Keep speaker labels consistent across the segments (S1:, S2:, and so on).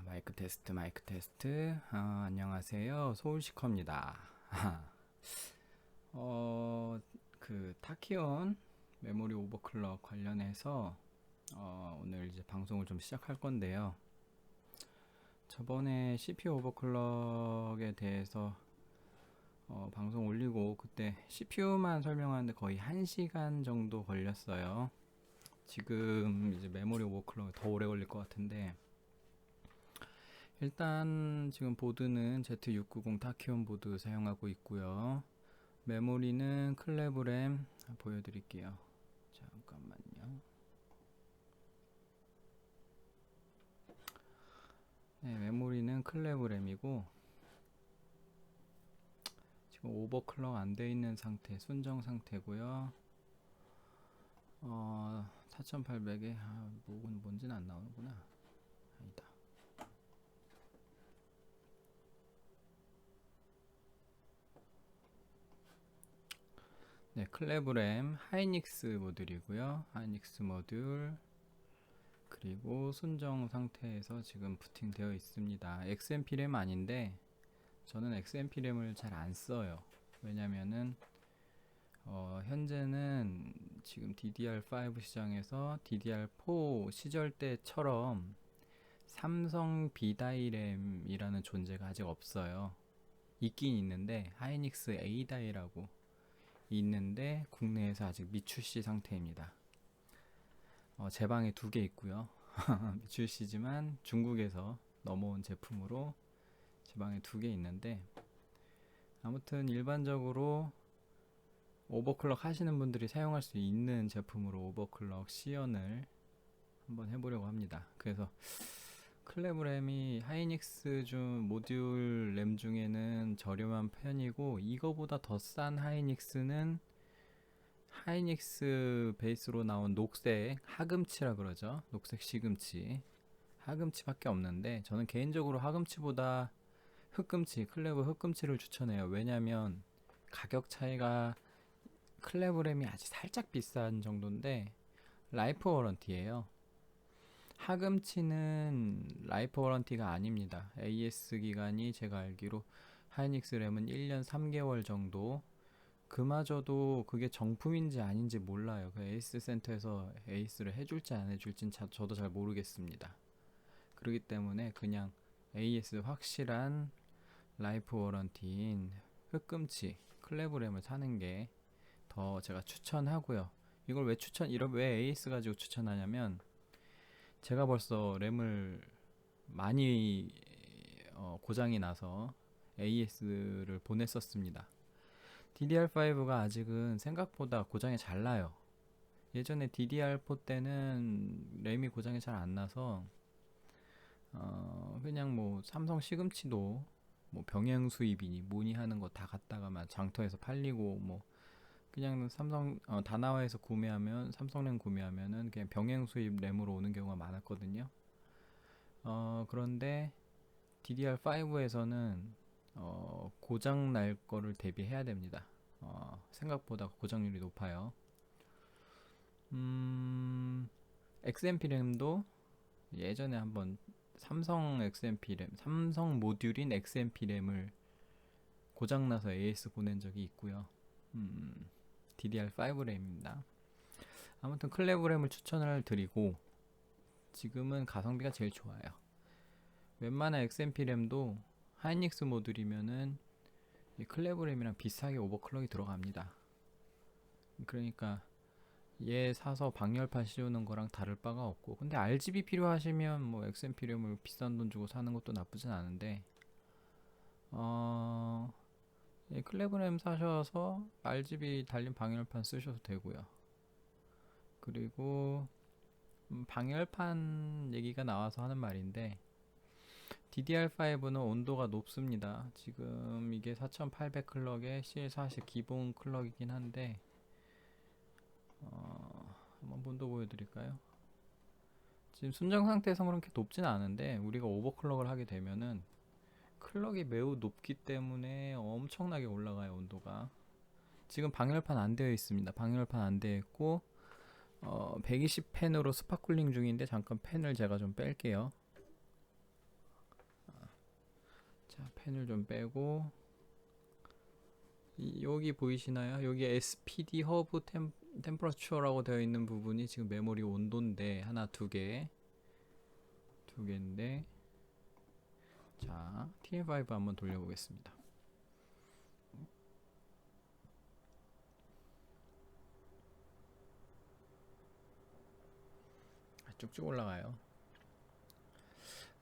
S1: 마이크 테스트, 마이크 테스트. 안녕하세요. 서울시커입니다. 어, 타키온 메모리 오버클럭 관련해서 오늘 이제 방송을 좀 시작할 건데요. 저번에 CPU 오버클럭에 대해서 방송 올리고 그때 CPU만 설명하는데 거의 1시간 정도 걸렸어요. 지금 이제 메모리 오버클럭이 더 오래 걸릴 것 같은데, 일단 지금 보드는 Z690 타키온 보드 사용하고 있고요. 메모리는 클레브램 보여드릴게요. 잠깐만요. 네, 메모리는 클레브램이고 지금 오버클럭 안 돼 있는 상태, 순정 상태고요. 4800에 뭔지는 안 나오는구나. 아니다. 네, 클레브램 하이닉스 모듈이고요. 하이닉스 모듈, 그리고 순정 상태에서 지금 부팅되어 있습니다. XMP램 아닌데 저는 XMP램을 잘 안 써요. 왜냐면은 현재는 지금 DDR5 시장에서 DDR4 시절 때처럼 삼성 B다이램이라는 존재가 아직 없어요. 있긴 있는데 하이닉스 A다이라고 있는데 국내에서 아직 미출시 상태입니다. 제 방에 2개 있고요. 미출시지만 중국에서 넘어온 제품으로 제 방에 2개 있는데, 아무튼 일반적으로 오버클럭 하시는 분들이 사용할 수 있는 제품으로 오버클럭 시연을 한번 해보려고 합니다. 그래서 클레브램이 하이닉스 중 모듈 램 중에는 저렴한 편이고, 이거보다 더 싼 하이닉스는 하이닉스 베이스로 나온 녹색 하금치라 그러죠. 녹색 시금치, 하금치밖에 없는데 저는 개인적으로 하금치보다 흑금치, 클레브 흑금치를 추천해요. 왜냐면 가격 차이가, 클레브램이 아직 살짝 비싼 정도인데 라이프 워런티예요. 하금치는 라이프 워런티가 아닙니다. AS 기간이 제가 알기로 하이닉스 램은 1년 3개월 정도. 그마저도 그게 정품인지 아닌지 몰라요. 그 에이스 센터에서 에이스를 해줄지 안 해줄진 저도 잘 모르겠습니다. 그렇기 때문에 그냥 AS 확실한 라이프 워런티인 흑금치 클레브램을 사는 게 더 제가 추천하고요. 이걸 왜 AS 가지고 추천하냐면, 제가 벌써 램을 많이 고장이 나서 AS를 보냈었습니다. DDR5가 아직은 생각보다 고장이 잘 나요. 예전에 DDR4 때는 램이 고장이 잘 안 나서 그냥 뭐 삼성 시금치도 뭐 병행 수입이니 뭐니 하는 거 다 갖다가만 장터에서 팔리고, 뭐 그냥 삼성 다나와에서 구매하면, 삼성램 구매하면은 그냥 병행 수입 램으로 오는 경우가 많았거든요. 그런데 DDR5에서는 고장 날 거를 대비해야 됩니다. 생각보다 고장률이 높아요. XMP램도 예전에 한번 삼성 XMP램, 삼성 모듈인 XMP램을 고장나서 AS 보낸 적이 있고요. DDR5 램입니다. 아무튼 클레브램을 추천을 드리고, 지금은 가성비가 제일 좋아요. 웬만한 XMP램도 하이닉스 모듈이면은 이 클레브램이랑 비슷하게 오버클럭이 들어갑니다. 그러니까 얘 사서 방열판 씌우는 거랑 다를 바가 없고, 근데 RGB 필요하시면 뭐 XMP램을 비싼 돈 주고 사는 것도 나쁘진 않은데, 클레브램 사셔서 RGB 달린 방열판 쓰셔도 되고요. 그리고 방열판 얘기가 나와서 하는 말인데, DDR5는 온도가 높습니다. 지금 이게 4800 클럭에 CL40 기본 클럭이긴 한데, 한번 본도 보여드릴까요? 지금 순정 상태에서 그렇게 높진 않은데, 우리가 오버클럭을 하게 되면은 클럭이 매우 높기 때문에 엄청나게 올라가요, 온도가. 지금 방열판 안 되어 있습니다. 방열판 안 되어 있고 120 팬으로 스파클링 중인데, 잠깐 팬을 제가 좀 뺄게요. 자, 펜을 좀 빼고 여기 보이시나요? 여기 SPD 허브 템퍼러처라고 되어 있는 부분이 지금 메모리 온도인데 하나 두 개인데 자, TM5 한번 돌려보겠습니다. 쭉쭉 올라가요.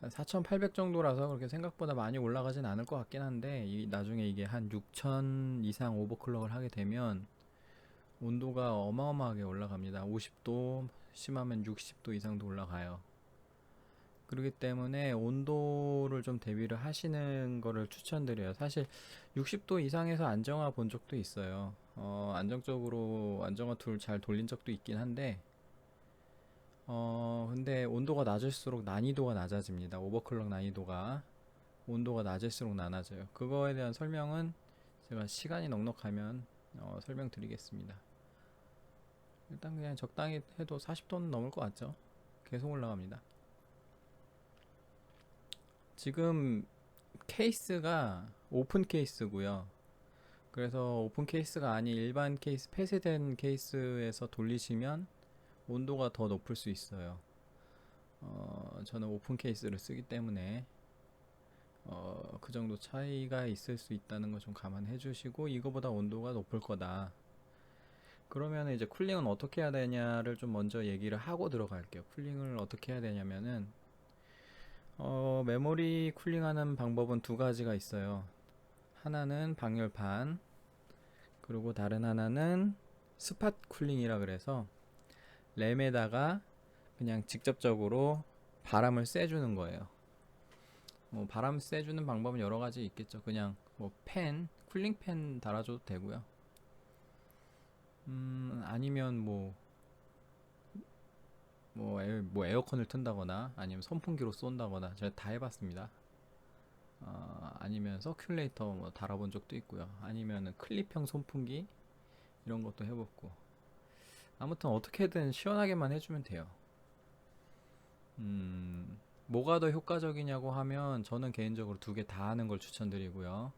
S1: 4,800 정도라서 그렇게 생각보다 많이 올라가진 않을 것 같긴 한데 나중에 이게 한 6,000 이상 오버클럭을 하게 되면 온도가 어마어마하게 올라갑니다. 50도, 심하면 60도 이상도 올라가요. 그렇기 때문에 온도를 좀 대비를 하시는 거를 추천드려요. 사실 60도 이상에서 안정화 본 적도 있어요. 안정적으로 안정화 툴 잘 돌린 적도 있긴 한데 근데 온도가 낮을수록 난이도가 낮아집니다. 오버클럭 난이도가 온도가 낮을수록 낮아져요. 그거에 대한 설명은 제가 시간이 넉넉하면 설명드리겠습니다. 일단 그냥 적당히 해도 40도는 넘을 것 같죠? 계속 올라갑니다. 지금 케이스가 오픈 케이스고요. 그래서 오픈 케이스가 아닌 일반 케이스, 폐쇄된 케이스에서 돌리시면 온도가 더 높을 수 있어요. 저는 오픈 케이스를 쓰기 때문에 그 정도 차이가 있을 수 있다는 거 좀 감안해 주시고 이거보다 온도가 높을 거다. 그러면 이제 쿨링은 어떻게 해야 되냐를 좀 먼저 얘기를 하고 들어갈게요. 쿨링을 어떻게 해야 되냐면은 메모리 쿨링하는 방법은 두 가지가 있어요. 하나는 방열판, 그리고 다른 하나는 스팟 쿨링이라 그래서 램에다가 그냥 직접적으로 바람을 쐬주는 거예요. 뭐 바람 쐬주는 방법은 여러 가지 있겠죠. 그냥 뭐 팬, 쿨링 팬 달아줘도 되고요. 아니면 뭐 에어컨을 튼다거나 아니면 선풍기로 쏜다거나 제가 다 해봤습니다. 아니면 서큘레이터 뭐 달아본 적도 있고요. 아니면 클립형 선풍기 이런 것도 해봤고. 아무튼 어떻게든 시원하게만 해주면 돼요. 뭐가 더 효과적이냐고 하면 저는 개인적으로 두 개 다 하는 걸 추천드리고요.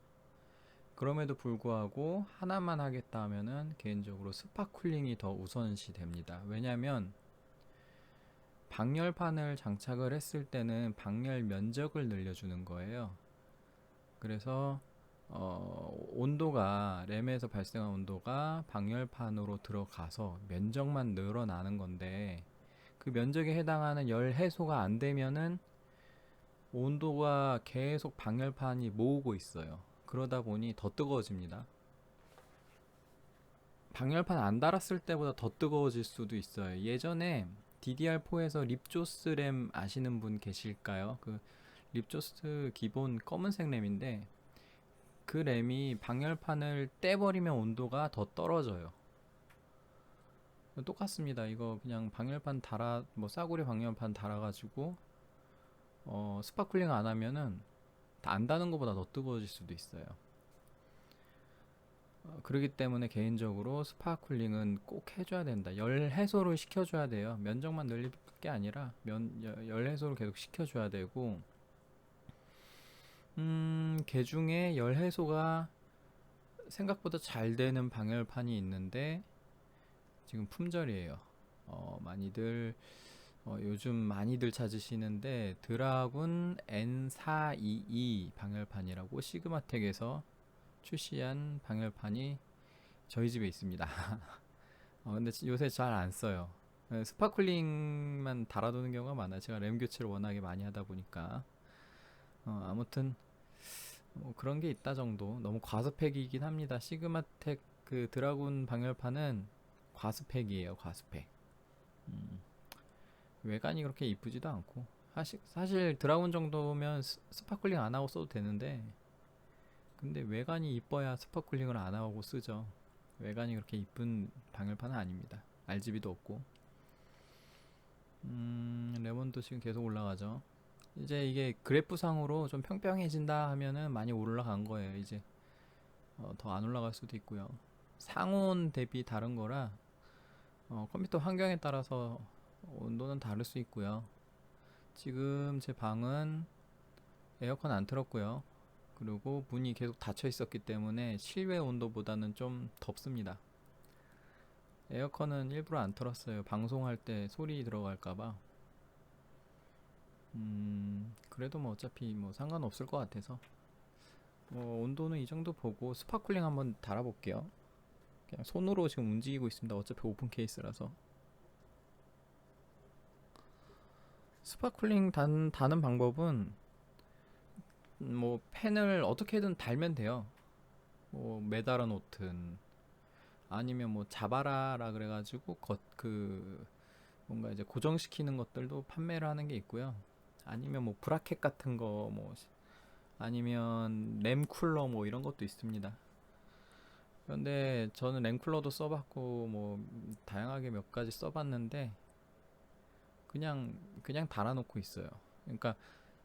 S1: 그럼에도 불구하고 하나만 하겠다 하면은 개인적으로 스파 쿨링이 더 우선시 됩니다. 왜냐면 방열판을 장착을 했을 때는 방열 면적을 늘려주는 거예요. 그래서 온도가 램에서 발생한 온도가 방열판으로 들어가서 면적만 늘어나는 건데 그 면적에 해당하는 열 해소가 안 되면은 온도가 계속 방열판이 모으고 있어요. 그러다 보니 더 뜨거워집니다. 방열판 안 달았을 때보다 더 뜨거워질 수도 있어요. 예전에 DDR4에서 립조스 램 아시는 분 계실까요? 그 립조스 기본 검은색 램인데 그 램이 방열판을 떼버리면 온도가 더 떨어져요. 똑같습니다. 이거 그냥 방열판 달아, 뭐 싸구려 방열판 달아가지고 스파클링 안 하면은 안 다는 것보다 더 뜨거워질 수도 있어요. 그렇기 때문에 개인적으로 스파클링은 꼭 해줘야 된다. 열 해소를 시켜줘야 돼요. 면적만 늘릴 게 아니라 열 해소를 계속 시켜줘야 되고 개 중에 열 해소가 생각보다 잘 되는 방열판이 있는데 지금 품절이에요. 많이들 요즘 많이들 찾으시는데 드라군 N422 방열판이라고 시그마텍에서 출시한 방열판이 저희 집에 있습니다. 근데 요새 잘 안 써요. 스파클링만 달아두는 경우가 많아요. 제가 램 교체를 워낙에 많이 하다 보니까 아무튼 뭐 그런 게 있다 정도. 너무 과스펙이긴 합니다. 시그마텍 그 드라군 방열판은 과스펙이에요. 과스펙. 외관이 그렇게 이쁘지도 않고 사실 드라군 정도면 스파클링 안 하고 써도 되는데 근데 외관이 이뻐야 스파클링을 안 하고 쓰죠. 외관이 그렇게 이쁜 방열판은 아닙니다. RGB도 없고. 레몬도 지금 계속 올라가죠. 이제 이게 그래프상으로 좀 평평해진다 하면은 많이 올라간 거예요. 이제 더 안 올라갈 수도 있고요. 상온 대비 다른 거라 컴퓨터 환경에 따라서 온도는 다를 수 있고요. 지금 제 방은 에어컨 안 틀었고요. 그리고 문이 계속 닫혀 있었기 때문에 실외 온도보다는 좀 덥습니다. 에어컨은 일부러 안 틀었어요. 방송할 때 소리 들어갈까봐. 그래도 뭐 어차피 뭐 상관없을 것 같아서 뭐 온도는 이 정도 보고 스파클링 한번 달아볼게요. 그냥 손으로 지금 움직이고 있습니다. 어차피 오픈 케이스라서. 스파클링 다는 방법은 뭐 펜을 어떻게든 달면 돼요. 뭐 매달아 놓든 아니면 뭐 자바라라 그래가지고 그 뭔가 이제 고정시키는 것들도 판매를 하는 게 있고요. 아니면 뭐 브라켓 같은 거 뭐 아니면 램 쿨러 뭐 이런 것도 있습니다. 그런데 저는 램 쿨러도 써봤고 뭐 다양하게 몇 가지 써봤는데 그냥 달아놓고 있어요. 그러니까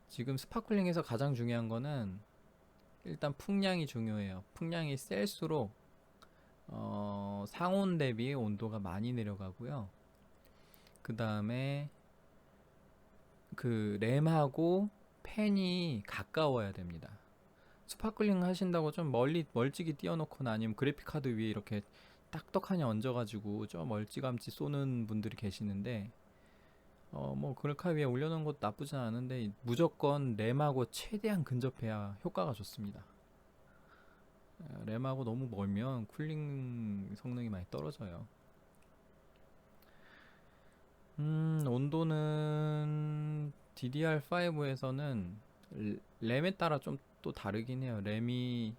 S1: 지금 스파클링에서 가장 중요한 거는 일단 풍량이 중요해요. 풍량이 셀수록 상온 대비 온도가 많이 내려가고요. 그 다음에 그 램하고 팬이 가까워야 됩니다. 스파클링 하신다고 좀 멀찍이 띄워놓거나 아니면 그래픽카드 위에 이렇게 딱딱하니 얹어가지고 좀 멀찌감치 쏘는 분들이 계시는데 뭐 그럴카 위에 올려놓은 것도 나쁘진 않은데 무조건 램하고 최대한 근접해야 효과가 좋습니다. 램하고 너무 멀면 쿨링 성능이 많이 떨어져요. 온도는 DDR5에서는 램에 따라 좀 또 다르긴 해요. 램이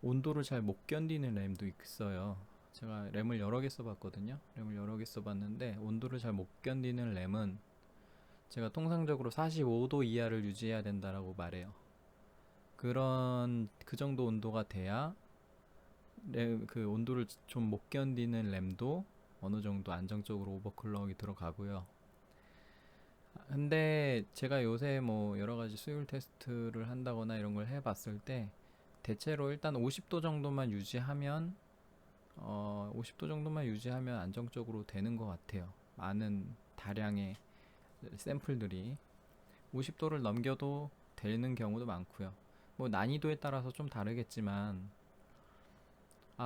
S1: 온도를 잘 못 견디는 램도 있어요. 제가 램을 여러 개 써봤거든요. 램을 여러 개 써봤는데 온도를 잘 못 견디는 램은 제가 통상적으로 45도 이하를 유지해야 된다라고 말해요. 그 정도 온도가 돼야 그 온도를 좀 못 견디는 램도 어느 정도 안정적으로 오버클럭이 들어가고요. 근데 제가 요새 뭐 여러 가지 수율 테스트를 한다거나 이런 걸 해봤을 때 대체로 일단 50도 정도만 유지하면 50도 정도만 유지하면 안정적으로 되는 것 같아요. 많은 다량의 샘플들이 50도를 넘겨도 되는 경우도 많고요. 뭐 난이도에 따라서 좀 다르겠지만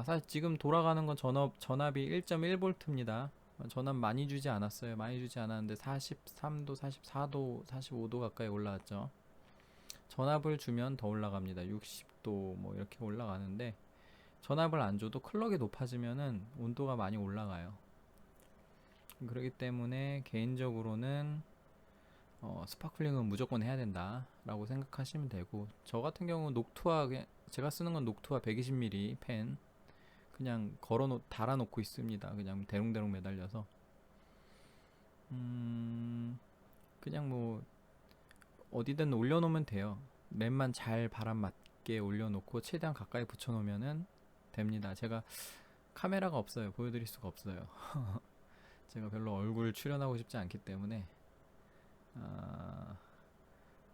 S1: 사실 지금 돌아가는 건 전압이 1.1V입니다. 전압 많이 주지 않았어요. 많이 주지 않았는데 43도, 44도, 45도 가까이 올라왔죠. 전압을 주면 더 올라갑니다. 60도 뭐 이렇게 올라가는데 전압을 안 줘도 클럭이 높아지면은 온도가 많이 올라가요. 그렇기 때문에 개인적으로는 스파클링은 무조건 해야 된다 라고 생각하시면 되고, 저 같은 경우 녹투아 제가 쓰는 건 녹투아 120mm 펜 그냥 달아놓고 있습니다. 그냥 대롱대롱 매달려서 그냥 뭐 어디든 올려놓으면 돼요. 램만 잘 바람 맞게 올려놓고 최대한 가까이 붙여놓으면은 됩니다. 제가 카메라가 없어요. 보여드릴 수가 없어요. 제가 별로 얼굴 출연하고 싶지 않기 때문에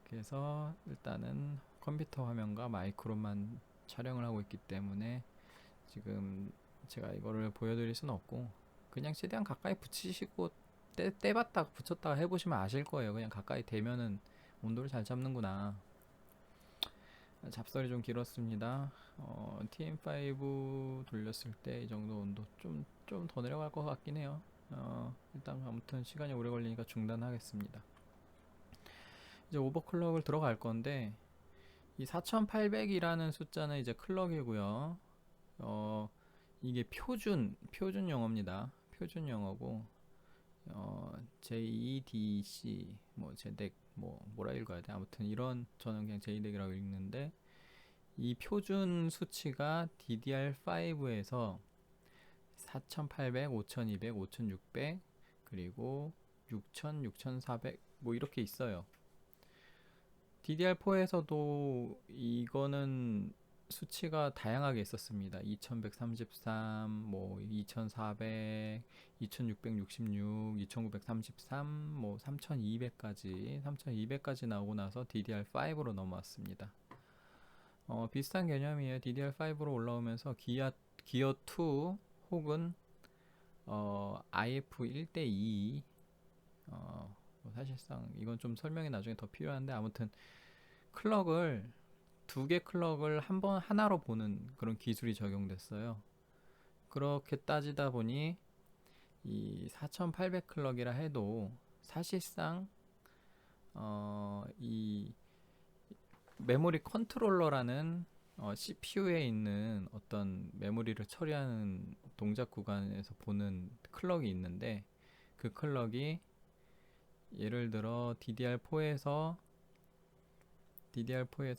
S1: 그래서 일단은 컴퓨터 화면과 마이크로만 촬영을 하고 있기 때문에 지금 제가 이거를 보여드릴 수는 없고, 그냥 최대한 가까이 붙이시고 떼봤다가 붙였다가 해보시면 아실 거예요. 그냥 가까이 대면은 온도를 잘 잡는구나. 잡설이 좀 길었습니다. TM5 돌렸을 때 이 정도 온도 좀 더 내려갈 것 같긴 해요. 일단 아무튼 시간이 오래 걸리니까 중단하겠습니다. 이제 오버클럭을 들어갈 건데, 이 4800이라는 숫자는 이제 클럭이고요. 이게 표준 영어입니다. 표준 영어고, JEDC, 뭐 JEDEC, 뭐라 읽어야 돼? 아무튼 이런, 저는 그냥 JEDEC이라고 읽는데, 이 표준 수치가 DDR5에서 4800, 5200, 5600, 그리고 6000, 6400, 뭐 이렇게 있어요. DDR4에서도 이거는 수치가 다양하게 있었습니다. 2133, 뭐 2400, 2666, 2933, 뭐 3200까지 나오고 나서 DDR5로 넘어왔습니다. 비슷한 개념이에요. DDR5로 올라오면서 기어 2 혹은 IF 1대2, 사실상 이건 좀 설명이 나중에 더 필요한데, 아무튼 클럭을 두 개 클럭을 하나로 보는 그런 기술이 적용됐어요. 그렇게 따지다 보니 이 4800 클럭이라 해도 사실상 이 메모리 컨트롤러라는 CPU에 있는 어떤 메모리를 처리하는 동작 구간에서 보는 클럭이 있는데, 그 클럭이 예를 들어 DDR4에서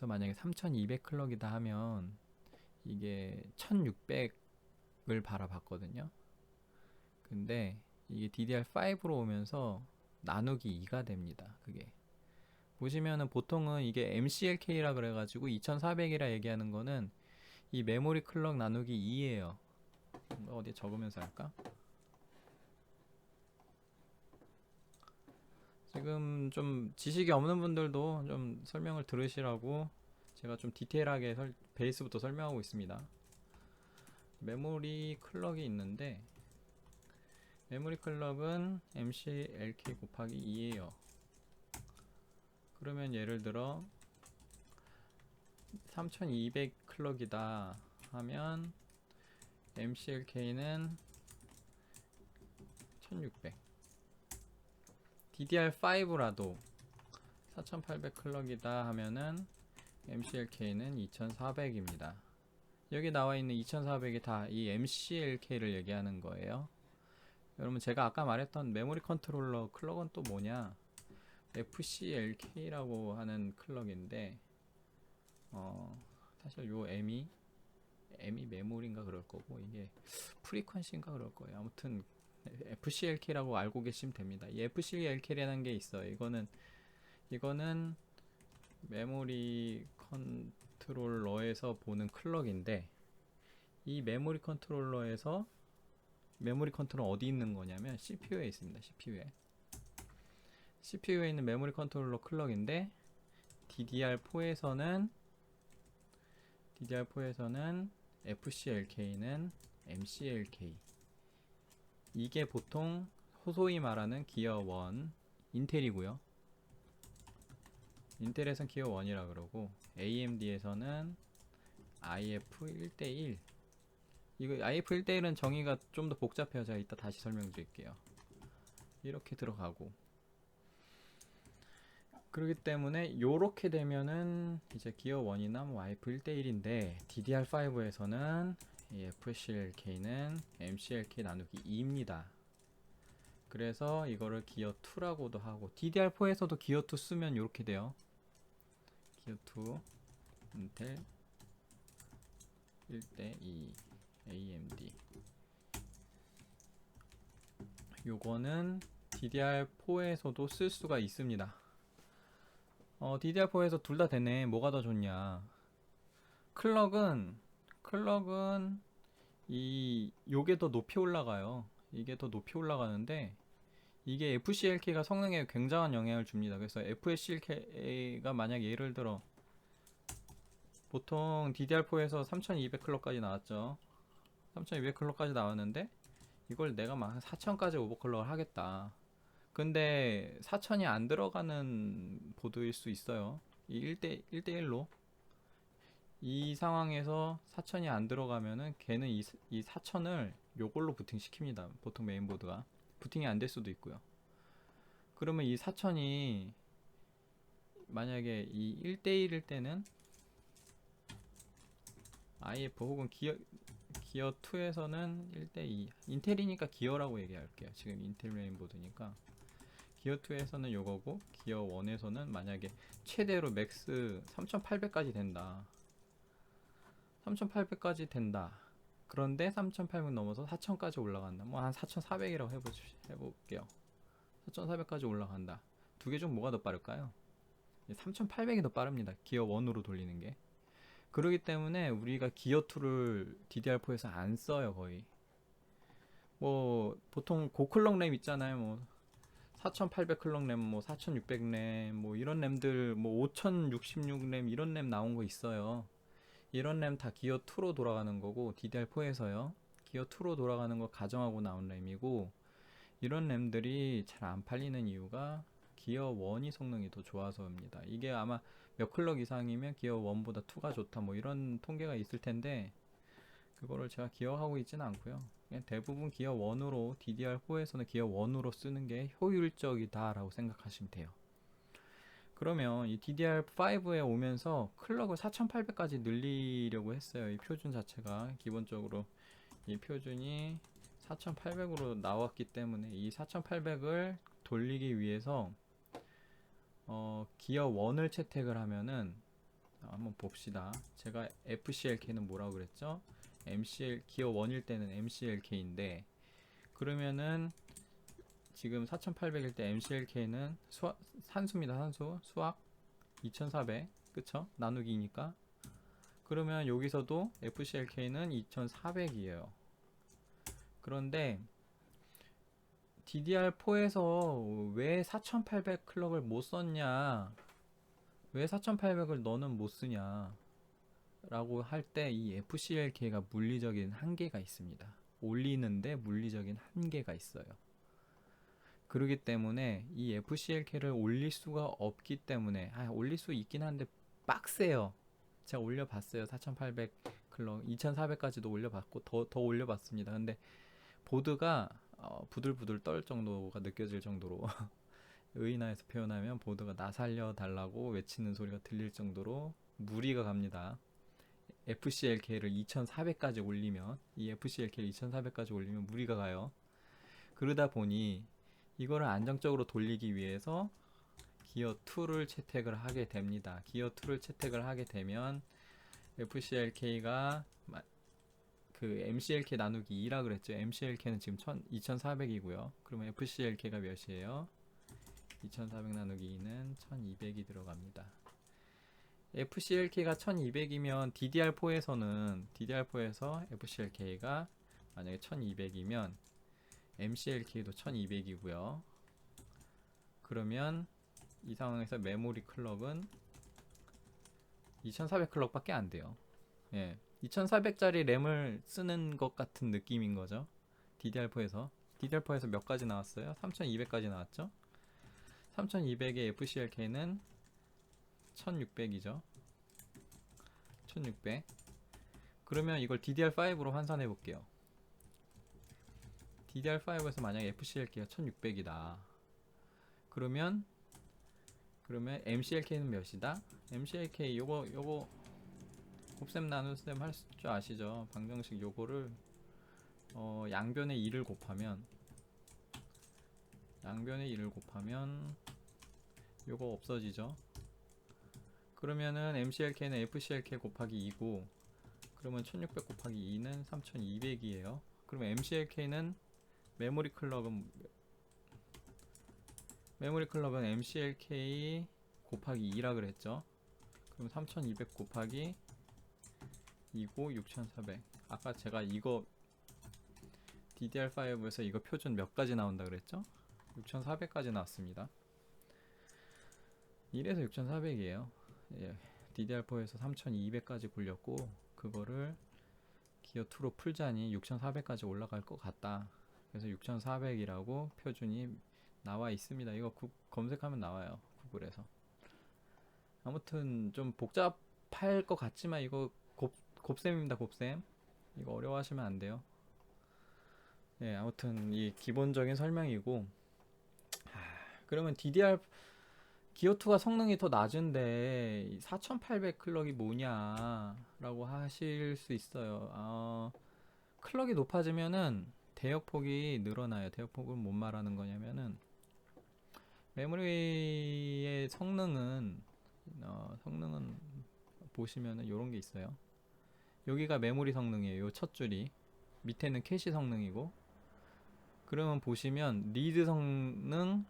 S1: 만약에 3200 클럭이다 하면 이게 1600을 바라봤거든요. 근데 이게 DDR5로 오면서 나누기 2가 됩니다. 그게 보시면은 보통은 이게 MCLK라 그래가지고 2400이라 얘기하는 거는 이 메모리 클럭 나누기 2예요. 어디 적으면서 할까? 지금 좀 지식이 없는 분들도 좀 설명을 들으시라고 제가 좀 디테일하게 베이스부터 설명하고 있습니다. 메모리 클럭이 있는데, 메모리 클럭은 MCLK 곱하기 2예요. 그러면 예를 들어 3200 클럭이다 하면 MCLK는 1600, DDR5라도 4800 클럭이다 하면은 MCLK는 2400입니다. 여기 나와 있는 2400이 다 이 MCLK를 얘기하는 거예요. 여러분, 제가 아까 말했던 메모리 컨트롤러 클럭은 또 뭐냐? FCLK라고 하는 클럭인데, 사실 요 M이 메모리인가 그럴 거고, 이게 프리퀀시인가 그럴 거예요. 아무튼 FCLK라고 알고 계시면 됩니다. 이 FCLK라는 게 있어요. 이거는 메모리 컨트롤러에서 보는 클럭인데, 이 메모리 컨트롤러에서 메모리 컨트롤러 어디 있는 거냐면 CPU에 있습니다. CPU에 있는 메모리 컨트롤러 클럭인데, DDR4에서는 FCLK는 MCLK, 이게 보통 소위 말하는 기어 1 인텔이고요. 인텔에서는 기어 1이라 그러고, AMD에서는 IF 1대1. 이거 IF 1대1은 정의가 좀 더 복잡해요. 제가 이따 다시 설명드릴게요. 이렇게 들어가고, 그렇기 때문에 요렇게 되면은 이제 기어 1이나 뭐 IF 1대1인데, DDR5에서는 FCLK는 MCLK 나누기 2입니다. 그래서 이거를 기어 2라고도 하고, DDR4에서도 기어 2 쓰면 이렇게 돼요. 기어 2 인텔 1대2 AMD. 요거는 DDR4에서도 쓸 수가 있습니다. DDR4에서 둘 다 되네. 뭐가 더 좋냐? 클럭은 요게 더 높이 올라가요. 이게 더 높이 올라가는데, 이게 FCLK가 성능에 굉장한 영향을 줍니다. 그래서 FCLK가 만약 예를 들어 보통 DDR4에서 3200 클럭까지 나왔죠. 3200 클럭까지 나왔는데, 이걸 내가 막 4000까지 오버클럭을 하겠다. 근데 4000이 안 들어가는 보드일 수 있어요. 이 1대1로 이 상황에서 4000이 안 들어가면은 걔는 이 4000을 요걸로 부팅시킵니다. 보통 메인보드가 부팅이 안 될 수도 있고요. 그러면 이 4000이 만약에 이 1대1일 때는 IF 혹은 기어 2에서는 1대2, 인텔이니까 기어라고 얘기할게요. 지금 인텔 메인보드니까 기어 2에서는 요거고, 기어 1에서는 만약에 최대로 맥스 3800까지 된다. 3800까지 된다. 그런데 3800 넘어서 4000까지 올라간다. 뭐 한 4400이라고 해볼게요. 4400까지 올라간다. 두 개 중 뭐가 더 빠를까요? 3800이 더 빠릅니다. 기어 1으로 돌리는 게. 그러기 때문에 우리가 기어 2를 DDR4에서 안 써요, 거의. 뭐 보통 고클럭 램 있잖아요. 뭐 4800 클럭 램, 뭐 4600 램, 뭐 이런 램들, 뭐 5066 램 이런 램 나온 거 있어요. 이런 램 다 기어 2로 돌아가는 거고, DDR4에서요. 기어 2로 돌아가는 거 가정하고 나온 램이고, 이런 램들이 잘 안 팔리는 이유가 기어 1이 성능이 더 좋아서입니다. 이게 아마 몇 클럭 이상이면 기어 1보다 2가 좋다 뭐 이런 통계가 있을 텐데 그거를 제가 기억하고 있지는 않고요. 그냥 대부분 기어 1으로 DDR4에서는 기어 1으로 쓰는 게 효율적이다 라고 생각하시면 돼요. 그러면 이 DDR5에 오면서 클럭을 4800까지 늘리려고 했어요. 이 표준 자체가 기본적으로 이 표준이 4800으로 나왔기 때문에 이 4800을 돌리기 위해서 기어 1을 채택을 하면은 한번 봅시다. 제가 FCLK는 뭐라고 그랬죠? MCL 기어 1일 때는 MCLK인데 그러면은 지금 4800일 때 MCLK는 산수입니다. 산수 수학 2400 그쵸? 나누기니까 그러면 여기서도 FCLK는 2400이에요. 그런데 DDR4에서 왜 4800 클럭을 못 썼냐, 왜 4800을 너는 못 쓰냐 라고 할 때 이 FCLK가 물리적인 한계가 있습니다. 올리는데 물리적인 한계가 있어요. 그렇기 때문에 이 FCLK를 올릴 수가 없기 때문에 올릴 수 있긴 한데 빡세요. 제가 올려봤어요. 4800 클럭 2400까지도 올려봤고 더 올려봤습니다. 근데 보드가 부들부들 떨 정도가 느껴질 정도로 의인화해서 표현하면 보드가 나 살려달라고 외치는 소리가 들릴 정도로 무리가 갑니다. FCLK를 2400까지 올리면 이 FCLK를 2400까지 올리면 무리가 가요. 그러다 보니 이거를 안정적으로 돌리기 위해서 기어 2를 채택을 하게 됩니다. 기어 2를 채택을 하게 되면 FCLK가 그 MCLK 나누기 2라 그랬죠. MCLK는 지금 2400이고요. 그러면 FCLK가 몇이에요? 2400 나누기 2는 1200이 들어갑니다. FCLK가 1200이면 DDR4에서 FCLK가 만약에 1200이면 MCLK도 1200이고요. 그러면 이 상황에서 메모리 클럭은 2400 클럭밖에 안 돼요. 예. 2400짜리 램을 쓰는 것 같은 느낌인 거죠. DDR4에서 몇 가지 나왔어요? 3200까지 나왔죠? 3200의 FCLK는 1600이죠. 1600. 그러면 이걸 DDR5로 환산해 볼게요. DDR5에서 만약에 FCLK가 1600이다. 그러면 MCLK는 몇이다? MCLK 요거 곱셈 나눗셈 할 줄 아시죠? 방정식 요거를 양변에 2를 곱하면 요거 없어지죠? 그러면은 MCLK는 FCLK 곱하기 2고 그러면 1600 곱하기 2는 3200이에요. 그러면 MCLK는 메모리 클럭은 MCLK 곱하기 2라 그랬죠? 그럼 3200 곱하기 2고 6400. 아까 제가 이거 DDR5에서 이거 표준 몇 가지 나온다 그랬죠? 6400까지 나왔습니다. 이래서 6400이에요. 예, DDR4에서 3200까지 굴렸고 그거를 기어2로 풀자니 6400까지 올라갈 것 같다. 그래서 6400이라고 표준이 나와 있습니다. 이거 검색하면 나와요. 구글에서. 아무튼 좀 복잡할 것 같지만 이거 곱셈입니다. 곱셈. 이거 어려워하시면 안 돼요. 네, 아무튼 이 기본적인 설명이고 그러면 기어2가 성능이 더 낮은데 4800 클럭이 뭐냐 라고 하실 수 있어요. 클럭이 높아지면은 대역폭이 늘어나요. 대역폭은 뭔 말하는 거냐면은 메모리의 성능은 보시면은 요런 게 있어요. 여기가 메모리 성능이에요. 요 첫 줄이. 밑에는 캐시 성능이고 그러면 보시면 리드 성능,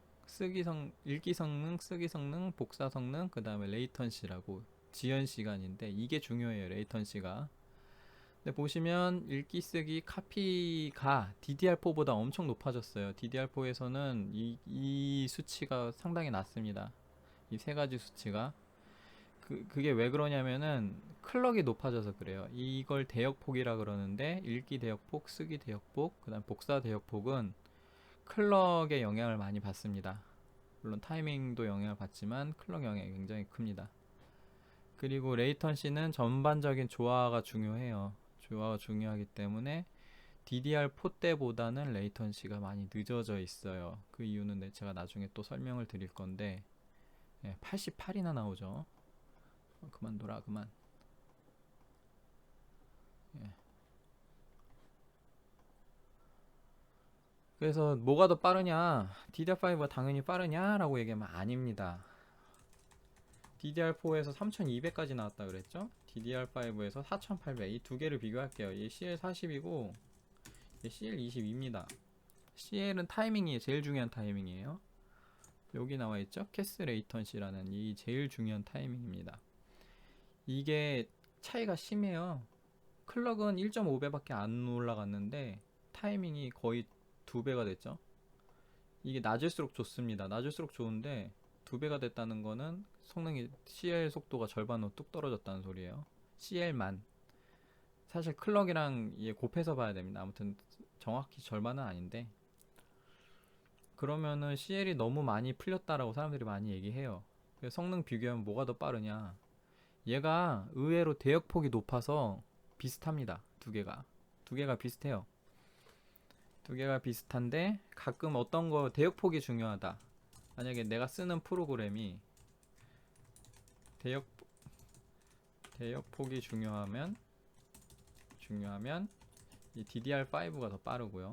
S1: 읽기 성능, 쓰기 성능, 복사 성능, 그 다음에 레이턴시라고 지연 시간인데 이게 중요해요. 레이턴시가. 근데 보시면 읽기, 쓰기, 카피가 DDR4보다 엄청 높아졌어요. DDR4에서는 이 수치가 상당히 낮습니다. 이 세 가지 수치가. 그게 왜 그러냐면은 클럭이 높아져서 그래요. 이걸 대역폭이라 그러는데 읽기 대역폭, 쓰기 대역폭, 그 다음 복사 대역폭은 클럭의 영향을 많이 받습니다. 물론 타이밍도 영향을 받지만 클럭 영향이 굉장히 큽니다. 그리고 레이턴시는 전반적인 조화가 중요해요. 조화가 중요하기 때문에 DDR4 때보다는 레이턴시가 많이 늦어져 있어요. 그 이유는 제가 나중에 또 설명을 드릴 건데 88이나 나오죠. 그만둬라 그만. 예. 그래서 뭐가 더 빠르냐, DDR5가 당연히 빠르냐 라고 얘기하면 아닙니다. DDR4에서 3200까지 나왔다 그랬죠. DDR5에서 4800, 이 두 개를 비교할게요. 이 CL40이고 이 CL22입니다. CL은 타이밍이 제일 중요한 타이밍이에요. 여기 나와있죠, 캐스 레이턴시라는 이 제일 중요한 타이밍입니다. 이게 차이가 심해요. 클럭은 1.5배밖에 안 올라갔는데 타이밍이 거의 2배가 됐죠. 이게 낮을수록 좋습니다. 낮을수록 좋은데 2배가 됐다는 거는 성능이, CL 속도가 절반으로 뚝 떨어졌다는 소리예요. CL만. 사실 클럭이랑 이게 곱해서 봐야 됩니다. 아무튼 정확히 절반은 아닌데, 그러면은 CL이 너무 많이 풀렸다라고 사람들이 많이 얘기해요. 그래서 성능 비교하면 뭐가 더 빠르냐, 얘가 의외로 대역폭이 높아서 비슷합니다. 두 개가 비슷해요. 두 개가 비슷한데 가끔 어떤 거 대역폭이 중요하다, 만약에 내가 쓰는 프로그램이 대역폭이 중요하면 이 DDR5가 더 빠르고요.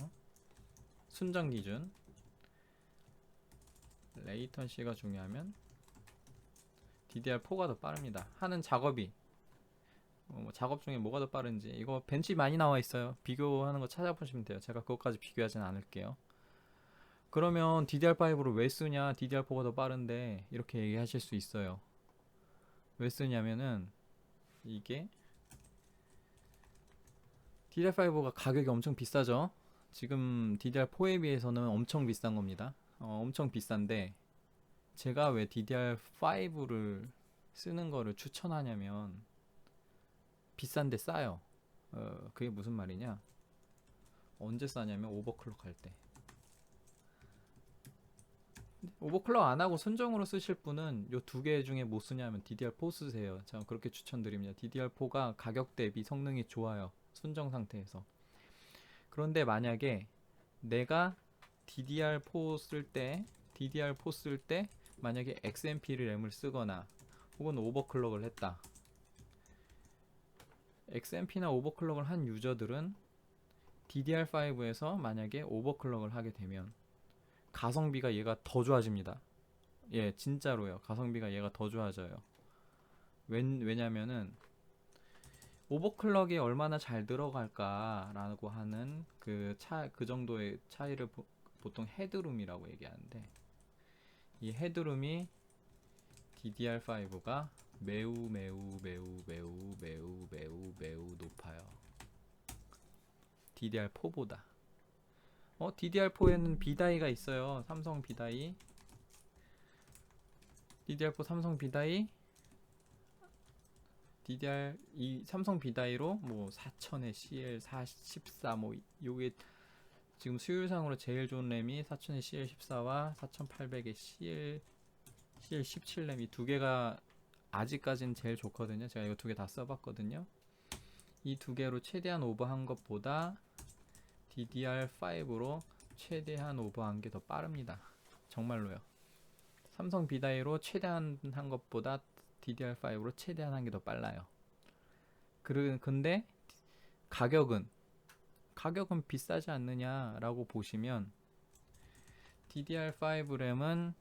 S1: 순정 기준 레이턴시가 중요하면 DDR4가 더 빠릅니다. 하는 작업이 뭐 작업 중에 뭐가 더 빠른지 이거 벤치 많이 나와 있어요. 비교하는 거 찾아보시면 돼요. 제가 그것까지 비교하진 않을게요. 그러면 DDR5로 왜 쓰냐, DDR4가 더 빠른데, 이렇게 얘기하실 수 있어요. 왜 쓰냐면은 이게 DDR5가 가격이 엄청 비싸죠. 지금 DDR4에 비해서는 엄청 비싼 겁니다. 엄청 비싼데 제가 왜 DDR5를 쓰는 거를 추천하냐면, 비싼데 싸요. 그게 무슨 말이냐, 언제 싸냐면 오버클럭 할 때. 오버클럭 안 하고 순정으로 쓰실 분은 요 두 개 중에 뭐 쓰냐면 DDR4 쓰세요. 제가 그렇게 추천드립니다. DDR4가 가격 대비 성능이 좋아요, 순정 상태에서. 그런데 만약에 내가 DDR4 쓸 때 만약에 XMP 램을 쓰거나 혹은 오버클럭을 했다. XMP나 오버클럭을 한 유저들은 DDR5에서 만약에 오버클럭을 하게 되면 가성비가 얘가 더 좋아집니다. 예, 진짜로요. 가성비가 얘가 더 좋아져요. 왜냐면은 오버클럭이 얼마나 잘 들어갈까라고 하는 그 정도의 차이를 보통 헤드룸이라고 얘기하는데, 이 헤드룸이 DDR5가 매우 높아요. DDR4보다. DDR4에는 B다이가 있어요. 삼성 B다이. DDR4 삼성 B다이. 이 삼성 B다이로 뭐 4000에 CL14 뭐 요게 지금 수율상으로 제일 좋은 램이 4000에 CL14와 4800에 CL17 램이 두 개가 아직까진 제일 좋거든요. 제가 이거 두 개 다 써봤거든요. 이 두 개로 최대한 오버한 것보다 DDR5로 최대한 오버한 게 더 빠릅니다. 정말로요. 삼성 B다이로 최대한 한 것보다 DDR5로 최대한 한 게 더 빨라요. 근데 가격은 비싸지 않느냐라고 보시면, DDR5 램은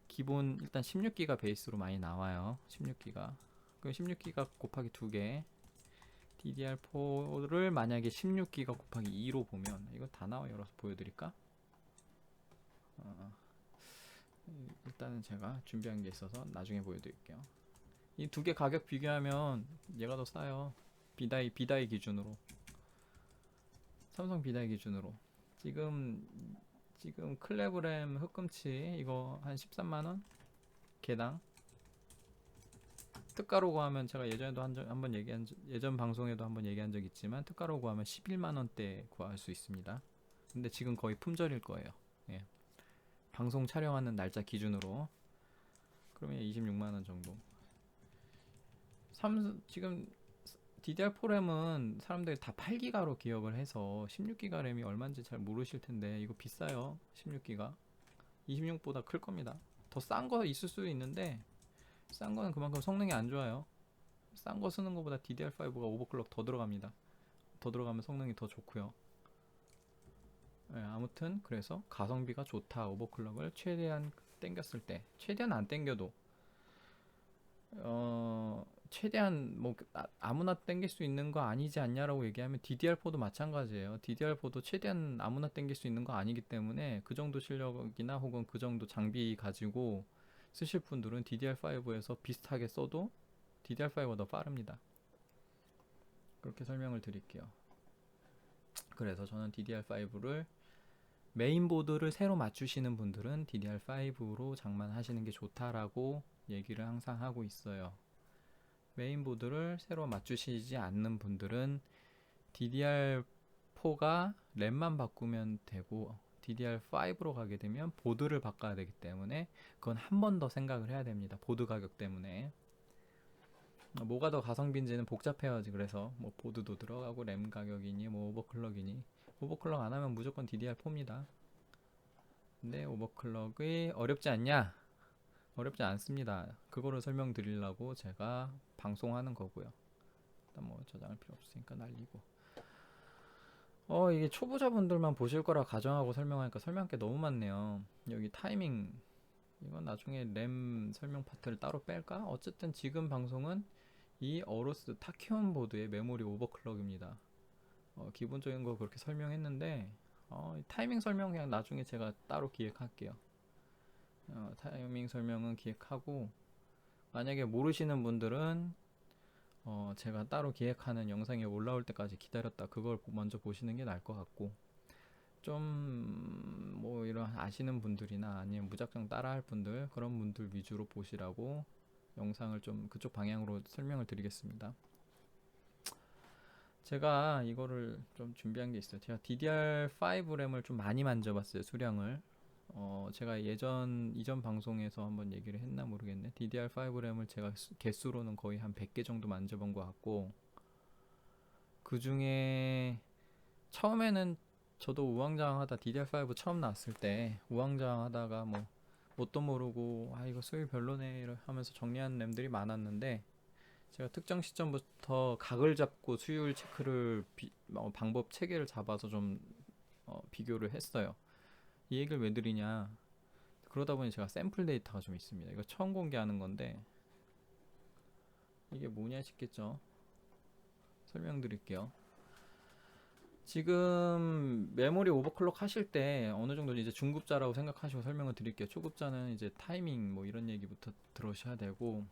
S1: 기본 일단 16기가 베이스로 많이 나와요. 16기가. 그 16기가 곱하기 2개. DDR4를 만약에 16기가 곱하기 2로 보면, 이거 다 나와 열어서 보여드릴까? 일단은 제가 준비한 게 있어서 나중에 보여드릴게요. 이 두 개 가격 비교하면 얘가 더 싸요. B다이 기준으로. 삼성 B다이 기준으로. 지금 클레브램 흑금치 이거 한 13만원? 개당. 특가로 구하면, 제가 예전에도 한번 예전 방송에도 한번 얘기한 적 있지만, 특가로 구하면 11만원대 구할 수 있습니다. 근데 지금 거의 품절일 거예요. 예. 방송 촬영하는 날짜 기준으로. 그러면 26만원 정도. 지금 DDR4 램은 사람들이 다 8기가로 기억을 해서 16기가 램이 얼마인지 잘 모르실 텐데 이거 비싸요. 16기가 26보다 클 겁니다. 더 싼 거 있을 수도 있는데 싼 거는 그만큼 성능이 안 좋아요. 싼 거 쓰는 거보다 DDR5가 오버클럭 더 들어갑니다. 더 들어가면 성능이 더 좋고요. 네, 아무튼 그래서 가성비가 좋다. 오버클럭을 최대한 땡겼을 때, 최대한 안 땡겨도 최대한 뭐 아무나 땡길 수 있는 거 아니지 않냐라고 얘기하면 DDR4도 마찬가지예요. DDR4도 최대한 아무나 땡길 수 있는 거 아니기 때문에 그 정도 실력이나 혹은 그 정도 장비 가지고 쓰실 분들은 DDR5에서 비슷하게 써도 DDR5가 더 빠릅니다. 그렇게 설명을 드릴게요. 그래서 저는 DDR5를 메인보드를 새로 맞추시는 분들은 DDR5로 장만하시는 게 좋다라고 얘기를 항상 하고 있어요. 메인보드를 새로 맞추시지 않는 분들은 DDR4가 램만 바꾸면 되고 DDR5로 가게 되면 보드를 바꿔야 되기 때문에 그건 한 번 더 생각을 해야 됩니다. 보드 가격 때문에. 뭐가 더 가성비인지는 복잡해야지. 그래서 뭐 보드도 들어가고 램 가격이니 뭐 오버클럭이니, 오버클럭 안 하면 무조건 DDR4입니다. 근데 오버클럭이 어렵지 않냐? 어렵지 않습니다. 그거를 설명드리려고 제가 방송하는 거고요. 일단 뭐 저장할 필요 없으니까 날리고. 이게 초보자분들만 보실 거라 가정하고 설명하니까 설명할 게 너무 많네요. 여기 타이밍, 이건 나중에 램 설명 파트를 따로 뺄까? 어쨌든 지금 방송은 이 어로스 타키온 보드의 메모리 오버클럭입니다. 기본적인 거 그렇게 설명했는데 타이밍 설명 그냥 나중에 제가 따로 기획할게요. 타이밍 설명은 기획하고, 만약에 모르시는 분들은 제가 따로 기획하는 영상이 올라올 때까지 기다렸다 그걸 먼저 보시는 게 나을 것 같고, 좀 뭐 이런 아시는 분들이나 아니면 무작정 따라할 분들, 그런 분들 위주로 보시라고 영상을 좀 그쪽 방향으로 설명을 드리겠습니다. 제가 이거를 좀 준비한 게 있어요. 제가 DDR5 램을 좀 많이 만져봤어요. 수량을. 제가 이전 방송에서 한번 얘기를 했나 모르겠네. DDR5 램을 제가 개수로는 거의 한 100개 정도 만져본 것 같고, 그 중에 처음에는 저도 우왕좌왕하다, DDR5 처음 나왔을 때 우왕좌왕하다가 뭐 뭣도 모르고 이거 수율 별로네 하면서 정리한 램들이 많았는데, 제가 특정 시점부터 각을 잡고 수율 체크를 방법 체계를 잡아서 좀 비교를 했어요. 이 얘기를 왜 드리냐, 그러다 보니 제가 샘플 데이터가 좀 있습니다. 이거 처음 공개하는 건데 이게 뭐냐 싶겠죠. 설명드릴게요. 지금 메모리 오버클럭 하실 때 어느 정도 이제 중급자라고 생각하시고 설명을 드릴게요. 초급자는 이제 타이밍 뭐 이런 얘기부터 들으셔야 되고,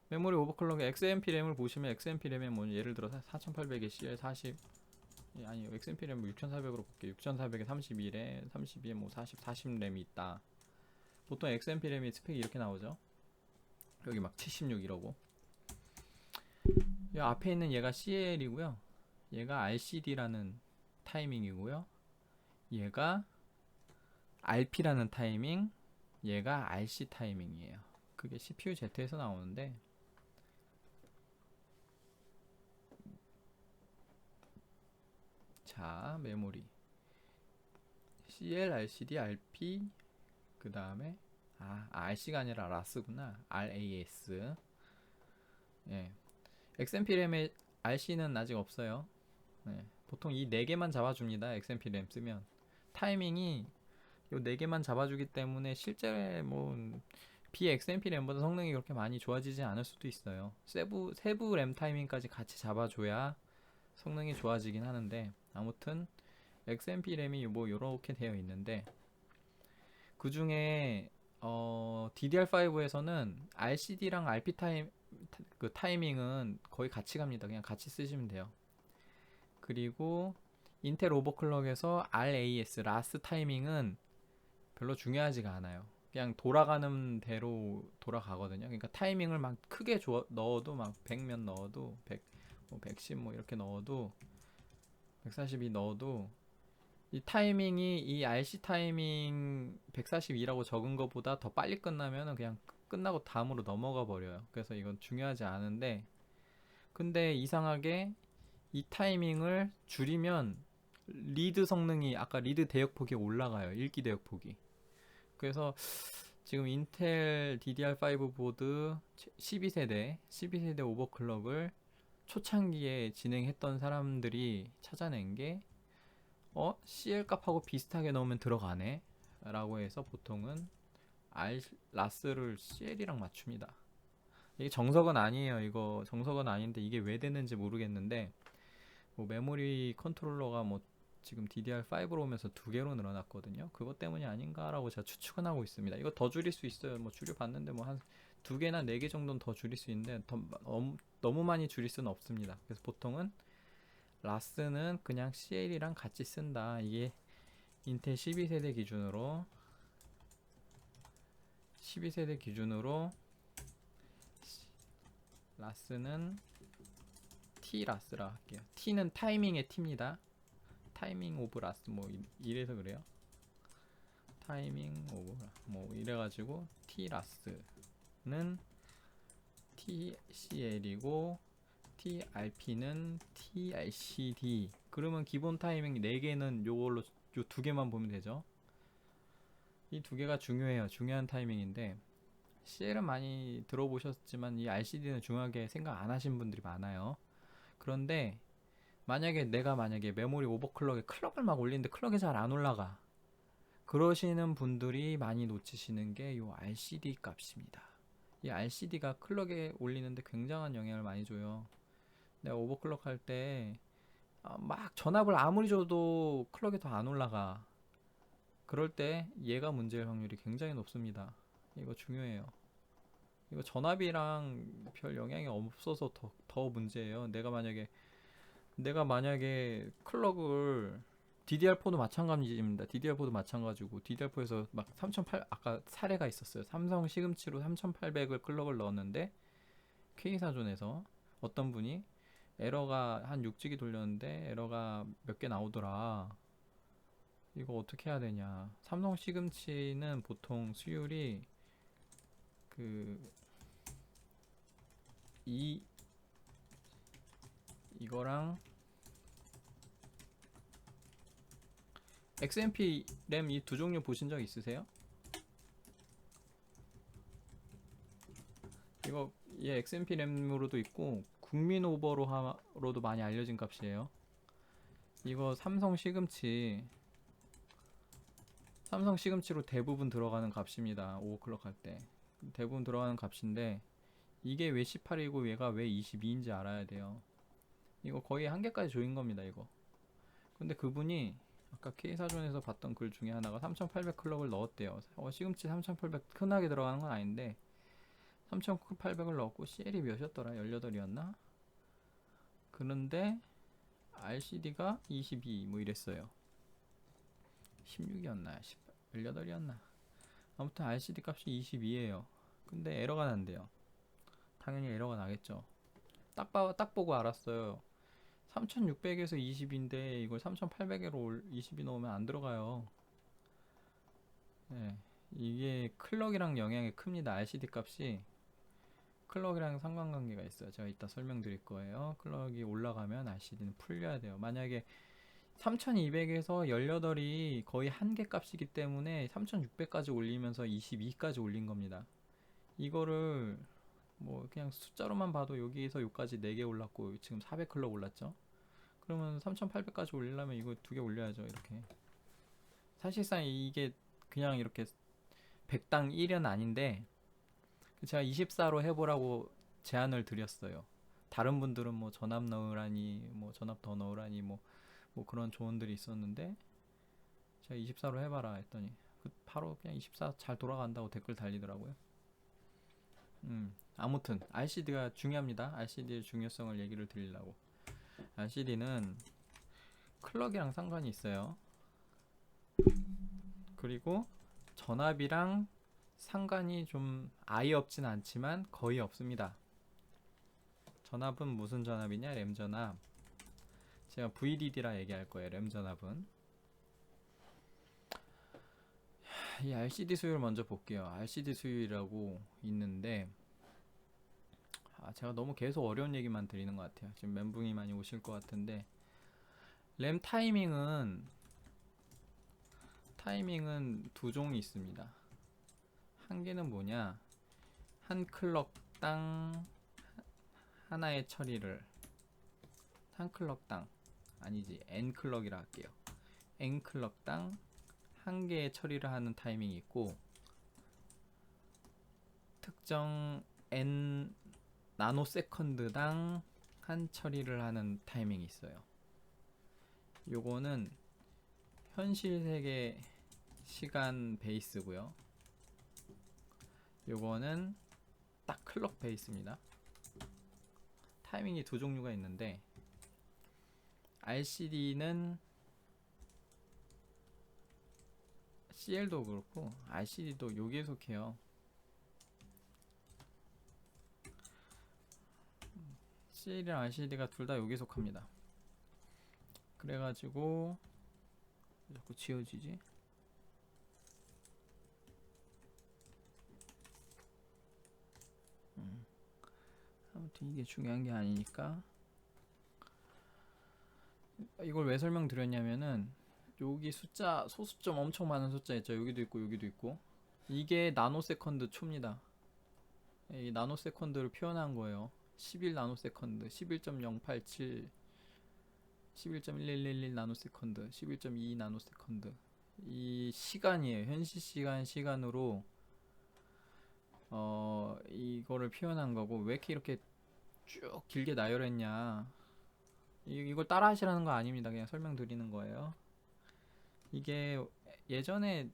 S1: 메모리 오버클럭의 XMP 램을 보시면 XMP 램에 뭐 예를 들어서 4800에 CL40, 아니 XMP 램 뭐 6400으로 볼게요. 6400에 31에 32에 뭐 40 램이 있다. 보통 XMP 램이 스펙이 이렇게 나오죠. 여기 막 76 이러고, 이 앞에 있는 얘가 CL이고요. 얘가 RCD라는 타이밍이고요. 얘가 RP라는 타이밍, 얘가 RC 타이밍이에요. 그게 CPU Z에서 나오는데, 자, 메모리 CL, RCD, RP, 그 다음에 RC가 아니라 RAS구나. RAS. 예. XMP 램에 RC는 아직 없어요. 네. 보통 이 4개만 잡아줍니다. XMP 램 쓰면 타이밍이 이 4개만 잡아주기 때문에 실제 뭐 BXMP 램보다 성능이 그렇게 많이 좋아지지 않을 수도 있어요. 세부 램 타이밍까지 같이 잡아줘야 성능이 좋아지긴 하는데, 아무튼 XMP 램이 뭐 요렇게 되어 있는데, 그 중에 DDR5에서는 RCD랑 RP 그 타이밍은 거의 같이 갑니다. 그냥 같이 쓰시면 돼요. 그리고 인텔 오버클럭에서 RAS 라스 타이밍은 별로 중요하지가 않아요. 그냥 돌아가는 대로 돌아가거든요. 그러니까 타이밍을 막 크게 넣어도 막 100몇 넣어도 100, 뭐 110 뭐 이렇게 넣어도 142 넣어도 이 타이밍이 이 RC 타이밍 142라고 적은 것보다 더 빨리 끝나면은 그냥 끝나고 다음으로 넘어가 버려요. 그래서 이건 중요하지 않은데, 근데 이상하게 이 타이밍을 줄이면 리드 성능이 아까 리드 대역폭이 올라가요. 읽기 대역폭이. 그래서 지금 인텔 DDR5 보드 12세대 오버클럭을 초창기에 진행했던 사람들이 찾아낸 게 CL 값하고 비슷하게 넣으면 들어가네 라고 해서 보통은 라스를 CL이랑 맞춥니다. 이게 정석은 아니에요. 이거 정석은 아닌데 이게 왜 되는지 모르겠는데, 뭐 메모리 컨트롤러가 뭐 지금 DDR5로 오면서 두 개로 늘어났거든요. 그것 때문이 아닌가라고 제가 추측은 하고 있습니다. 이거 더 줄일 수 있어요. 뭐 줄여봤는데 뭐 한 두 개나 네 개 정도는 더 줄일 수 있는데 너무 많이 줄일 수는 없습니다. 그래서 보통은 라스는 그냥 CL이랑 같이 쓴다. 이게 인텔 12세대 기준으로 라스는 T 라스라 할게요. T는 타이밍의 T입니다. 타이밍 오브 라스 뭐 이래서 그래요. 타이밍 오브 뭐 이래가지고 T 라스는 TCL이고 TRP는 TRCD. 그러면 기본 타이밍 4개는 요걸로 요 두 개만 보면 되죠. 이 두 개가 중요해요. 중요한 타이밍인데 CL은 많이 들어보셨지만 이 RCD는 중요하게 생각 안 하신 분들이 많아요. 그런데 만약에 메모리 오버클럭에 클럭을 막 올리는데 클럭이 잘 안 올라가. 그러시는 분들이 많이 놓치시는 게 요 RCD 값입니다. 이 RCD가 클럭에 올리는데 굉장한 영향을 많이 줘요. 내가 오버클럭 할 때 막 전압을 아무리 줘도 클럭이 더 안 올라가. 그럴 때 얘가 문제일 확률이 굉장히 높습니다. 이거 중요해요. 이거 전압이랑 별 영향이 없어서 더 문제예요. 내가 만약에 클럭을 DDR4도 마찬가지입니다. DDR4도 마찬가지고 DDR4에서 막 3008 아까 사례가 있었어요. 삼성 시금치로 3800을 클럭을 넣었는데 K사존에서 어떤 분이 에러가 한 6주기 돌렸는데 에러가 몇 개 나오더라. 이거 어떻게 해야 되냐. 삼성 시금치는 보통 수율이 그 이 이거랑 XMP 램 이 두 종류 보신 적 있으세요? 이거 얘 XMP 램으로도 있고 국민 오버로도 많이 알려진 값이에요. 이거 삼성 시금치로 대부분 들어가는 값입니다. 오버클럭 할 때 대부분 들어가는 값인데 이게 왜 18이고 얘가 왜 22인지 알아야 돼요. 이거 거의 한 개까지 조인 겁니다. 이거. 근데 그분이 아까 K사전에서 봤던 글 중에 하나가 3800 클럭을 넣었대요. 시금치 3800 흔하게 들어가는 건 아닌데 3800을 넣었고 CL이 몇이었더라? 18이었나? 그런데 RCD가 22 뭐 이랬어요. 16이었나? 18이었나? 아무튼 RCD 값이 22예요. 근데 에러가 난대요. 당연히 에러가 나겠죠. 딱 보고 알았어요. 3600에서 20인데 이걸 3800으로 22 넣으면 안 들어가요. 네, 이게 클럭이랑 영향이 큽니다. RCD 값이 클럭이랑 상관관계가 있어요. 제가 이따 설명드릴 거예요. 클럭이 올라가면 RCD는 풀려야 돼요. 만약에 3200에서 18이 거의 한 개 값이기 때문에 3600까지 올리면서 22까지 올린 겁니다. 이거를 뭐 그냥 숫자로만 봐도 여기에서 여기까지 4개 올랐고 지금 400 클럭 올랐죠. 그러면 3800까지 올리려면 이거 두 개 올려야죠. 이렇게 사실상 이게 그냥 이렇게 100당 1은 아닌데 제가 24로 해보라고 제안을 드렸어요. 다른 분들은 뭐 전압 넣으라니 뭐 전압 더 넣으라니 뭐 그런 조언들이 있었는데 제가 24로 해봐라 했더니 바로 그냥 24 잘 돌아간다고 댓글 달리더라고요. 아무튼 RCD가 중요합니다. RCD의 중요성을 얘기를 드리려고. RCD는 클럭이랑 상관이 있어요. 그리고 전압이랑 상관이 좀 아예 없진 않지만 거의 없습니다. 전압은 무슨 전압이냐? 램 전압. 제가 VDD라 얘기할 거예요. 램 전압은 이 RCD 수율 먼저 볼게요. RCD 수율이라고 있는데 제가 너무 계속 어려운 얘기만 드리는 것 같아요. 지금 멘붕이 많이 오실 것 같은데 램 타이밍은 두 종이 있습니다. 한 개는 뭐냐, 한 클럭당 하나의 처리를, 한 클럭당 아니지 n 클럭이라 할게요. n 클럭당 한 개의 처리를 하는 타이밍이 있고, 특정 n 나노세컨드당 한 처리를 하는 타이밍이 있어요. 요거는 현실 세계 시간 베이스고요. 요거는 딱 클럭 베이스입니다. 타이밍이 두 종류가 있는데 RCD는 CL도 그렇고 RCD도 여기에 속해요. CL이랑 RCD가 둘 다 여기에 속합니다. 그래가지고 왜 자꾸 지워지지? 아무튼 이게 중요한 게 아니니까. 이걸 왜 설명드렸냐면은 여기 숫자, 소수점 엄청 많은 숫자 있죠. 여기도 있고 여기도 있고. 이게 나노세컨드 초입니다. 이 나노세컨드를 표현한 거예요. 11 나노세컨드, 11.087, 11.1111 나노세컨드, 11.2 나노세컨드. 이 시간이에요. 현실 시간으로 이거를 표현한 거고. 왜 이렇게 쭉 길게 나열했냐, 이걸 따라 하시라는 거 아닙니다. 그냥 설명드리는 거예요. 이게 예전에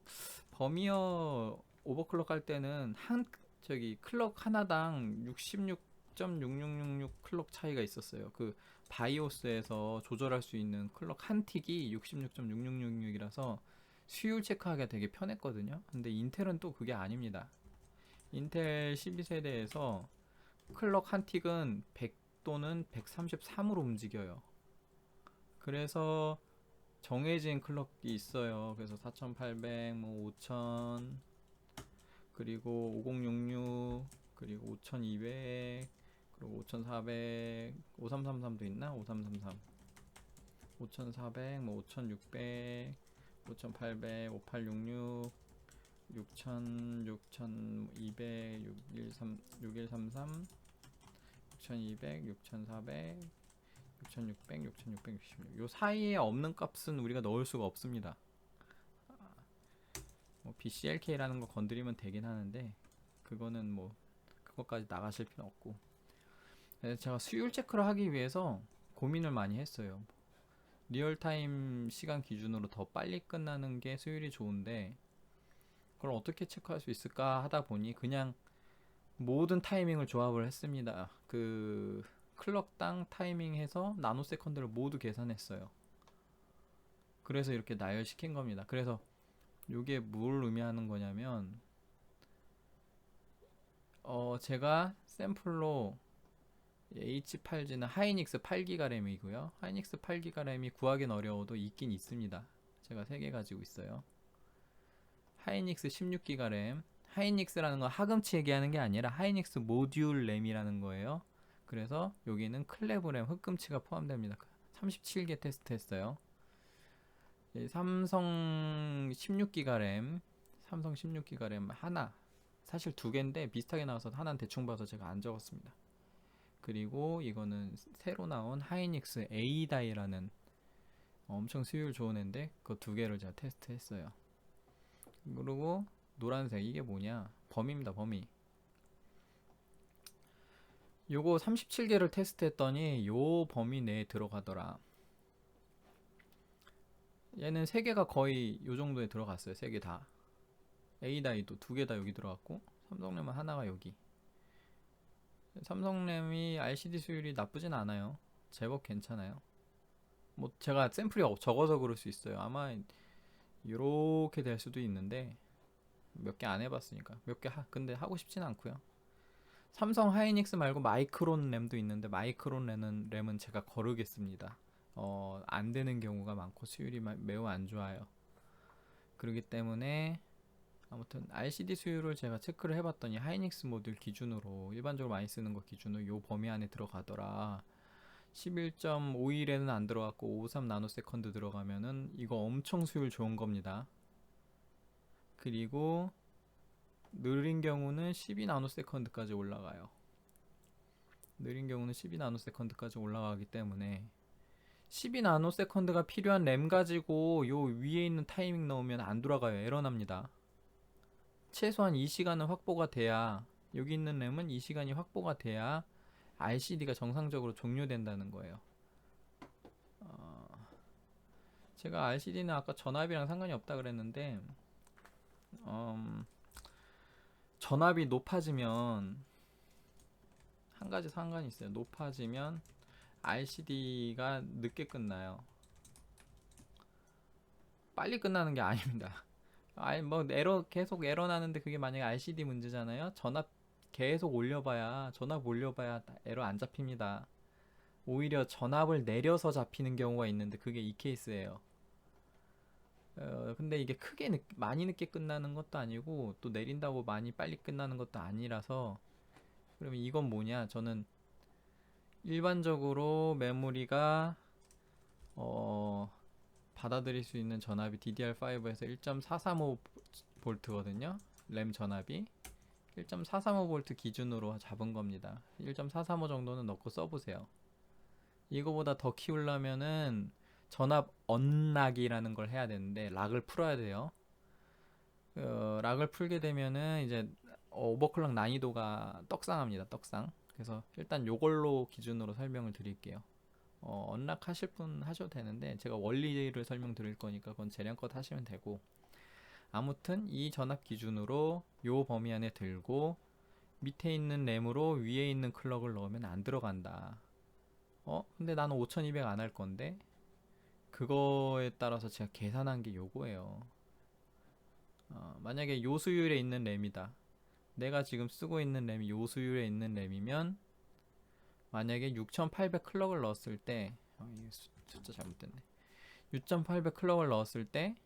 S1: 버미어 오버클럭 할 때는 클럭 하나당 66.6666 클럭 차이가 있었어요. 그 바이오스에서 조절할 수 있는 클럭 한 틱이 66.6666이라서 수율 체크하기가 되게 편했거든요. 근데 인텔은 또 그게 아닙니다. 인텔 12세대에서 클럭 한 틱은 100 또는 133으로 움직여요. 그래서 정해진 클럭이 있어요. 그래서 4800, 뭐 5000, 그리고 5066, 그리고 5200, 그리고 5400, 5333도 있나? 5333, 5400, 뭐 5600, 5800, 5866, 6000, 6200, 6133, 6200, 6400, 6600, 6666. 요 사이에 없는 값은 우리가 넣을 수가 없습니다. 뭐 BCLK라는 거 건드리면 되긴 하는데 그거는 뭐 그것까지 나가실 필요 없고. 그래서 제가 수율 체크를 하기 위해서 고민을 많이 했어요. 리얼타임 시간 기준으로 더 빨리 끝나는 게 수율이 좋은데 그걸 어떻게 체크할 수 있을까 하다 보니 그냥 모든 타이밍을 조합을 했습니다. 그 클럭당 타이밍 해서 나노세컨드를 모두 계산했어요. 그래서 이렇게 나열시킨 겁니다. 그래서 이게 뭘 의미하는 거냐면 제가 샘플로 H8G는 하이닉스 8기가 램이고요. 하이닉스 8기가 램이 구하기는 어려워도 있긴 있습니다. 제가 3개 가지고 있어요. 하이닉스 16기가 램. 하이닉스라는 건 하금치 얘기하는 게 아니라 하이닉스 모듈 램이라는 거예요. 그래서 여기는 클레브 램, 흑금치가 포함됩니다. 37개 테스트했어요. 삼성 16기가 램, 삼성 16기가 램 하나, 사실 두 개인데 비슷하게 나와서 하나는 대충 봐서 제가 안 적었습니다. 그리고 이거는 새로 나온 하이닉스 A다이라는 엄청 수율 좋은 앤데 그 두 개를 제가 테스트했어요. 그리고 노란색 이게 뭐냐, 범위입니다. 범위. 요거 37개를 테스트했더니 요 범위 내에 들어가더라. 얘는 3개가 거의 요 정도에 들어갔어요. 3개 다. A다이도 2개 다 여기 들어갔고 삼성램은 하나가 여기. 삼성램이 RCD 수율이 나쁘진 않아요. 제법 괜찮아요. 뭐 제가 샘플이 적어서 그럴 수 있어요. 아마 요렇게 될 수도 있는데 몇 개 안 해봤으니까 근데 하고 싶진 않고요. 삼성 하이닉스 말고 마이크론 램도 있는데 마이크론 램은 제가 거르겠습니다. 안 되는 경우가 많고 수율이 매우 안 좋아요. 그렇기 때문에 아무튼 RCD 수율을 제가 체크를 해봤더니 하이닉스 모듈 기준으로 일반적으로 많이 쓰는 거 기준으로 요 범위 안에 들어가더라. 11.51에는 안 들어갔고 53 나노세컨드 들어가면은 이거 엄청 수율 좋은 겁니다. 그리고 느린 경우는 12 나노세컨드까지 올라가요. 느린 경우는 12 나노세컨드까지 올라가기 때문에 12 나노세컨드가 필요한 램 가지고 요 위에 있는 타이밍 넣으면 안 돌아가요. 에러 납니다. 최소한 이 시간은 확보가 돼야, 여기 있는 램은 이 시간이 확보가 돼야 RCD가 정상적으로 종료된다는 거예요. 제가 RCD는 아까 전압이랑 상관이 없다 그랬는데 전압이 높아지면 한 가지 상관이 있어요. 높아지면 RCD가 늦게 끝나요. 빨리 끝나는 게 아닙니다. 아니 뭐 에러 계속 에러 나는데 그게 만약에 RCD 문제잖아요. 전압 계속 올려봐야, 전압 올려봐야 에러 안 잡힙니다. 오히려 전압을 내려서 잡히는 경우가 있는데 그게 이 케이스예요. 근데 이게 크게 많이 늦게 끝나는 것도 아니고 또 내린다고 많이 빨리 끝나는 것도 아니라서, 그러면 이건 뭐냐? 저는 일반적으로 메모리가 받아들일 수 있는 전압이 DDR5에서 1.435V거든요. 램 전압이 1.435V 기준으로 잡은 겁니다. 1.435 정도는 넣고 써보세요. 이거보다 더 키우려면은 전압 언락이라는 걸 해야 되는데 락을 풀어야 돼요. 락을 풀게 되면은 이제 오버클럭 난이도가 떡상합니다. 떡상. 그래서 일단 요걸로 기준으로 설명을 드릴게요. 언락 하실 분 하셔도 되는데 제가 원리를 설명드릴 거니까 그건 재량껏 하시면 되고, 아무튼 이 전압 기준으로 요 범위 안에 들고 밑에 있는 램으로 위에 있는 클럭을 넣으면 안 들어간다. 근데 나는 5200 안 할 건데, 그거에 따라서 제가 계산한 게 요거예요. 만약에 요 수율에 있는 램이다. 내가 지금 쓰고 있는 램이 요 수율에 있는 램이면 만약에 6800 클럭을 넣었을 때, 이게 숫자 잘못됐네. 6800 클럭을 넣었을 때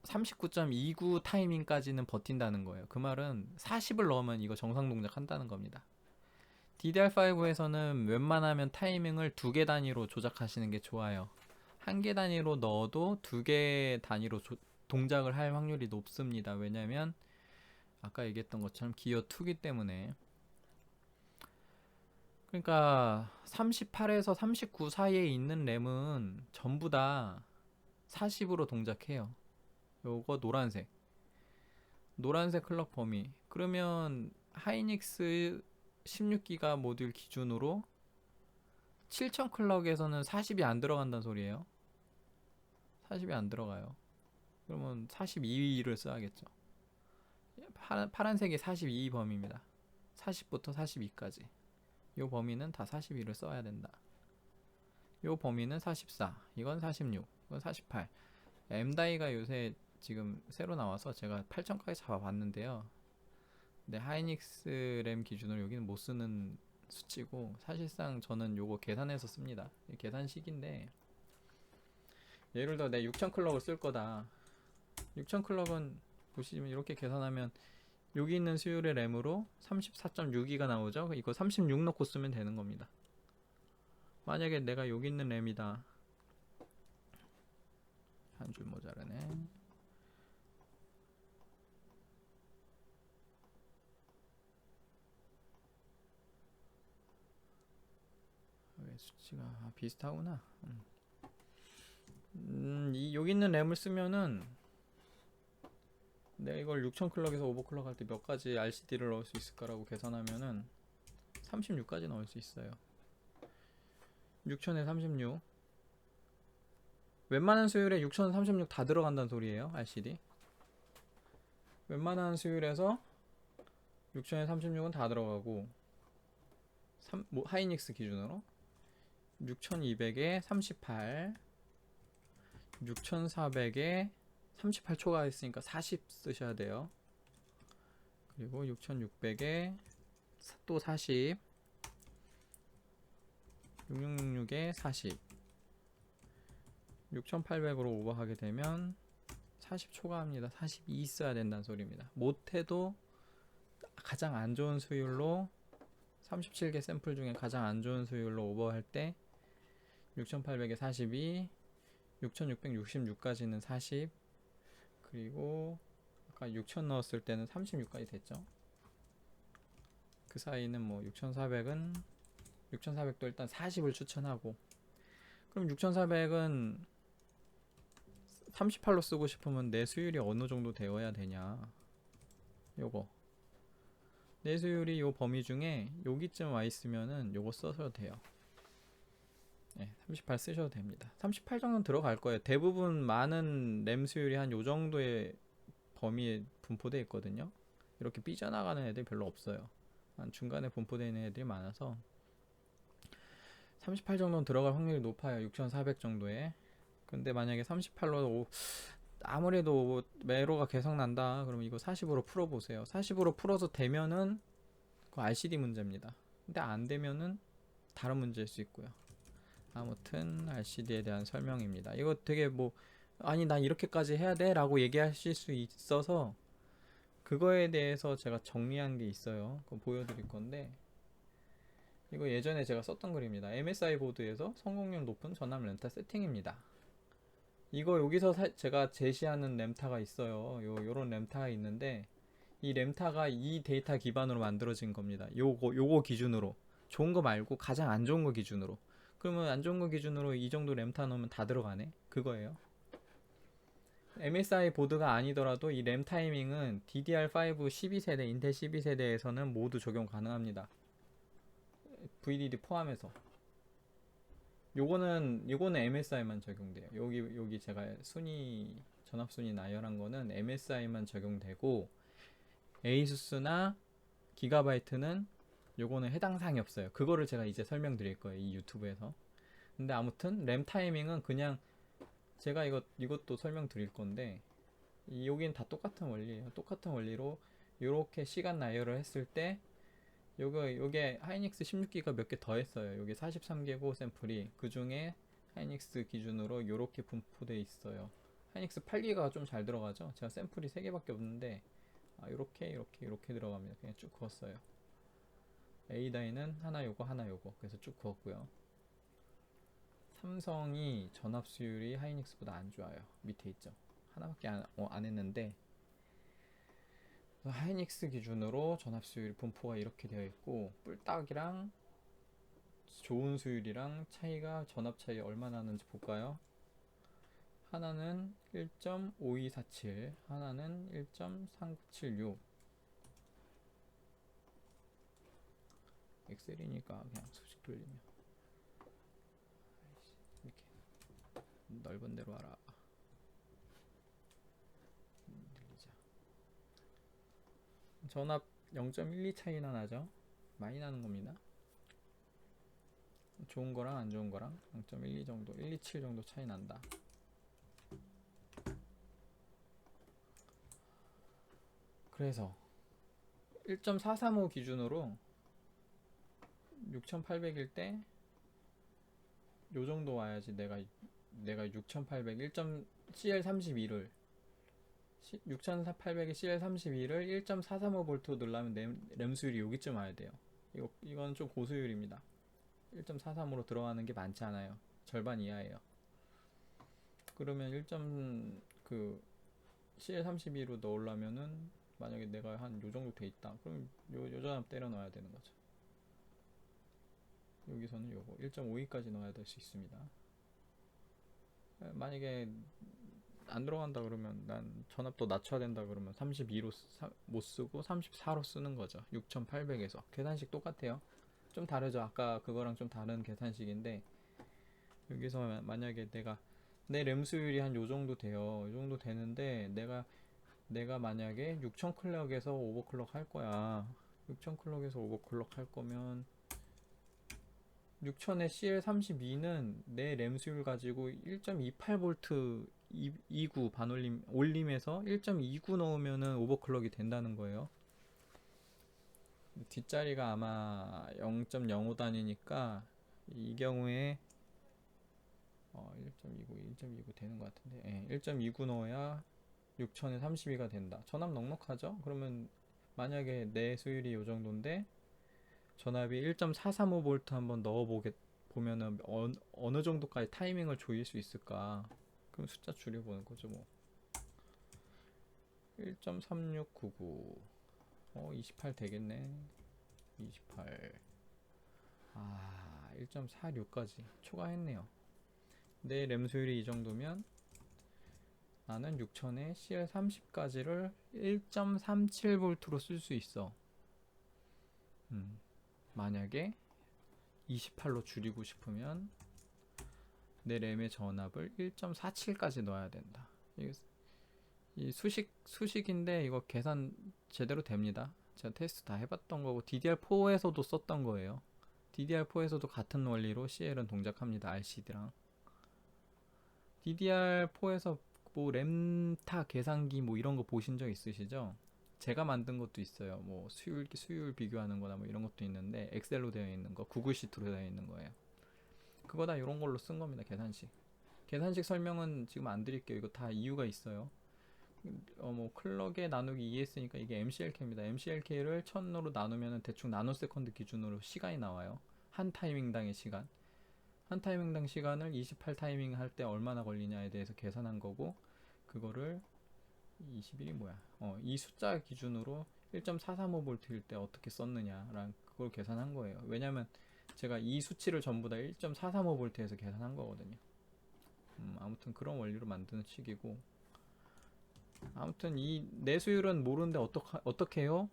S1: 39.29 타이밍까지는 버틴다는 거예요. 그 말은 40을 넣으면 이거 정상 동작 한다는 겁니다. DDR5에서는 웬만하면 타이밍을 2개 단위로 조작하시는 게 좋아요. 1개 단위로 넣어도 2개 단위로 동작을 할 확률이 높습니다. 왜냐면 아까 얘기했던 것처럼 기어 2기 때문에. 그러니까 38에서 39 사이에 있는 램은 전부 다 40으로 동작해요. 요거 노란색 클럭 범위. 그러면 하이닉스 16기가 모듈 기준으로 7000 클럭에서는 40이 안 들어간다는 소리예요. 40이 안 들어가요. 그러면 42를 써야겠죠. 파란색이 42 범위입니다. 40부터 42까지. 요 범위는 다 42를 써야 된다. 요 범위는 44, 이건 46, 이건 48. M다이가 요새 지금 새로 나와서 제가 8000까지 잡아봤는데요. 근데 하이닉스 램 기준으로 여기는 못 쓰는 수치고, 사실상 저는 요거 계산해서 씁니다. 계산식인데, 예를 들어 내 6000 클럭을 쓸 거다. 6000 클럭은 보시면 이렇게 계산하면 여기 있는 수율의 램으로 34.6기가 나오죠. 이거 36 넣고 쓰면 되는 겁니다. 만약에 내가 여기 있는 램이다. 한 줄 모자라네. 왜 수치가 비슷하구나. 여기 있는 램을 쓰면은 내가 이걸 6000 클럭에서 오버클럭 할 때 몇 가지 RCD를 넣을 수 있을까라고 계산하면은 36까지 넣을 수 있어요. 6000에 36. 웬만한 수율에 6000, 36 다 들어간다는 소리예요. RCD. 웬만한 수율에서 6000에 36은 다 들어가고, 하이닉스 기준으로 6200에 38, 6400에 38 초과했으니까 40 쓰셔야 돼요. 그리고 6600에 또 40, 6666에 40, 6800으로 오버하게 되면 40 초과합니다. 42 있어야 된다는 소리입니다. 못해도 가장 안 좋은 수율로 37개 샘플 중에 가장 안 좋은 수율로 오버할 때 6800에 42, 6666까지는 40, 그리고 아까 6000 넣었을 때는 36까지 됐죠. 그 사이는 뭐 6400은 6400도 일단 40을 추천하고, 그럼 6400은 38로 쓰고 싶으면 내 수율이 어느 정도 되어야 되냐, 요거 내 수율이 요 범위 중에 여기쯤 와 있으면은 요거 써셔도 돼요. 네, 38 쓰셔도 됩니다. 38 정도는 들어갈 거예요. 대부분 많은 램 수율이 한 요 정도의 범위에 분포되어 있거든요. 이렇게 삐져나가는 애들이 별로 없어요. 한 중간에 분포되어 있는 애들이 많아서 38 정도는 들어갈 확률이 높아요. 6400 정도에. 근데 만약에 38로 아무래도 매로가 계속 난다 그러면 이거 40으로 풀어보세요. 40으로 풀어서 되면은 그 RCD 문제입니다. 근데 안 되면은 다른 문제일 수 있고요. 아무튼 RCD에 대한 설명입니다. 이거 되게 뭐 아니 난 이렇게까지 해야 돼 라고 얘기하실 수 있어서 그거에 대해서 제가 정리한 게 있어요. 그거 보여드릴 건데, 이거 예전에 제가 썼던 글입니다. MSI 보드에서 성공률 높은 전압 램타 세팅입니다. 이거 여기서 제가 제시하는 램타가 있어요. 요런 램타가 있는데 이 램타가 이 데이터 기반으로 만들어진 겁니다. 요거 기준으로, 좋은 거 말고 가장 안 좋은 거 기준으로. 그러면 안 좋은 거 기준으로 이 정도 램타 넣으면 다 들어가네, 그거예요. MSI 보드가 아니더라도 이 램 타이밍은 DDR5 12세대, 인텔 12세대에서는 모두 적용 가능합니다. VDD 포함해서. 요거는 MSI만 적용돼요. 여기 제가 전압 순위 나열한 거는 MSI만 적용되고, ASUS나 기가바이트는 요거는 해당 사항이 없어요. 그거를 제가 이제 설명드릴 거예요, 이 유튜브에서. 근데 아무튼 램 타이밍은 그냥 제가 이것도 설명드릴 건데, 여긴 다 똑같은 원리예요. 똑같은 원리로 요렇게 시간 나열을 했을 때 요게 하이닉스 16기가 몇 개 더 했어요. 요게 43개고 샘플이, 그 중에 하이닉스 기준으로 요렇게 분포돼 있어요. 하이닉스 8기가가 좀 잘 들어가죠. 제가 샘플이 3개밖에 없는데 요렇게 들어갑니다. 그냥 쭉 그었어요. A다이는 하나 요거 하나 요거, 그래서 쭉 그었고요. 삼성이 전압 수율이 하이닉스보다 안 좋아요. 밑에 있죠. 하나밖에 안 했는데, 하이닉스 기준으로 전압 수율 분포가 이렇게 되어 있고, 뿔딱이랑 좋은 수율이랑 차이가, 전압 차이 얼마나 나는지 볼까요? 하나는 1.5247, 하나는 1.3976. 엑셀이니까 그냥 수직 돌리면 이렇게 넓은 데로 하라. 늘리자. 전압 0.12 차이나 나죠? 많이 나는 겁니다. 좋은 거랑 안 좋은 거랑 0.12 정도, 127 정도 차이 난다. 그래서 1.435 기준으로 6800일 때 요 정도 와야지 내가 6800 CL32를 6800에 CL32를 1.435V 넣으려면 램 수율이 여기쯤 와야 돼요. 이건 좀 고수율입니다. 1.43으로 들어가는 게 많지 않아요. 절반 이하예요. 그러면 CL32로 넣으려면은 만약에 내가 한 요 정도 돼 있다. 그럼 요 전압 때려 넣어야 되는 거죠. 여기서는 요거 1.52까지 넣어야 될 수 있습니다. 만약에 안 들어간다 그러면, 난 전압도 낮춰야 된다 그러면 32로 못 쓰고 34로 쓰는 거죠. 6800에서 계산식 똑같아요. 좀 다르죠. 아까 그거랑 좀 다른 계산식인데, 여기서 만약에 내 램 수율이 한 요 정도 돼요. 요 정도 되는데 내가 만약에 6000 클럭에서 오버클럭 할 거야. 6000 클럭에서 오버클럭 할 거면 6000에 CL32는 내 램 수율 가지고 1.28V 29 반올림 올림에서 1.29 넣으면은 오버클럭이 된다는 거예요. 뒷자리가 아마 0.05 단위니까 이 경우에 1.29 되는 것 같은데, 1.29 넣어야 6000에 32가 된다. 전압 넉넉하죠? 그러면 만약에 내 수율이 요 정도인데 전압이 1.435V 한번 보면은 어느 정도까지 타이밍을 조일 수 있을까? 그럼 숫자 줄여보는 거죠, 뭐. 1.3699. 28 되겠네. 28. 1.46까지 초과했네요. 내 램 수율이 이 정도면 나는 6000에 CL30까지를 1.37V로 쓸 수 있어. 만약에 28로 줄이고 싶으면 내 램의 전압을 1.47까지 넣어야 된다. 이 수식인데 이거 계산 제대로 됩니다. 제가 테스트 다 해봤던 거고 DDR4에서도 썼던 거예요. DDR4에서도 같은 원리로 CL은 동작합니다. RCD랑 DDR4에서 뭐 램타 계산기 뭐 이런 거 보신 적 있으시죠? 제가 만든 것도 있어요. 뭐 수율 비교하는 거나 뭐 이런 것도 있는데 엑셀로 되어 있는 거, 구글 시트로 되어 있는 거예요. 그거 다 이런 걸로 쓴 겁니다. 계산식 설명은 지금 안 드릴게요. 이거 다 이유가 있어요. 뭐 클럭에 나누기 2 했으니까 이게 MCLK입니다. MCLK를 1000으로 나누면 대충 나노세컨드 기준으로 시간이 나와요. 한 타이밍당의 시간. 한 타이밍당 시간을 28 타이밍 할 때 얼마나 걸리냐에 대해서 계산한 거고, 그거를 21이 뭐야? 이 숫자 기준으로 1.435V일 때 어떻게 썼느냐랑 그걸 계산한 거예요. 왜냐면 제가 이 수치를 전부 다 1.435V에서 계산한 거거든요. 아무튼 그런 원리로 만드는 식이고, 아무튼 이 내수율은 모르는데 어떻게 해요?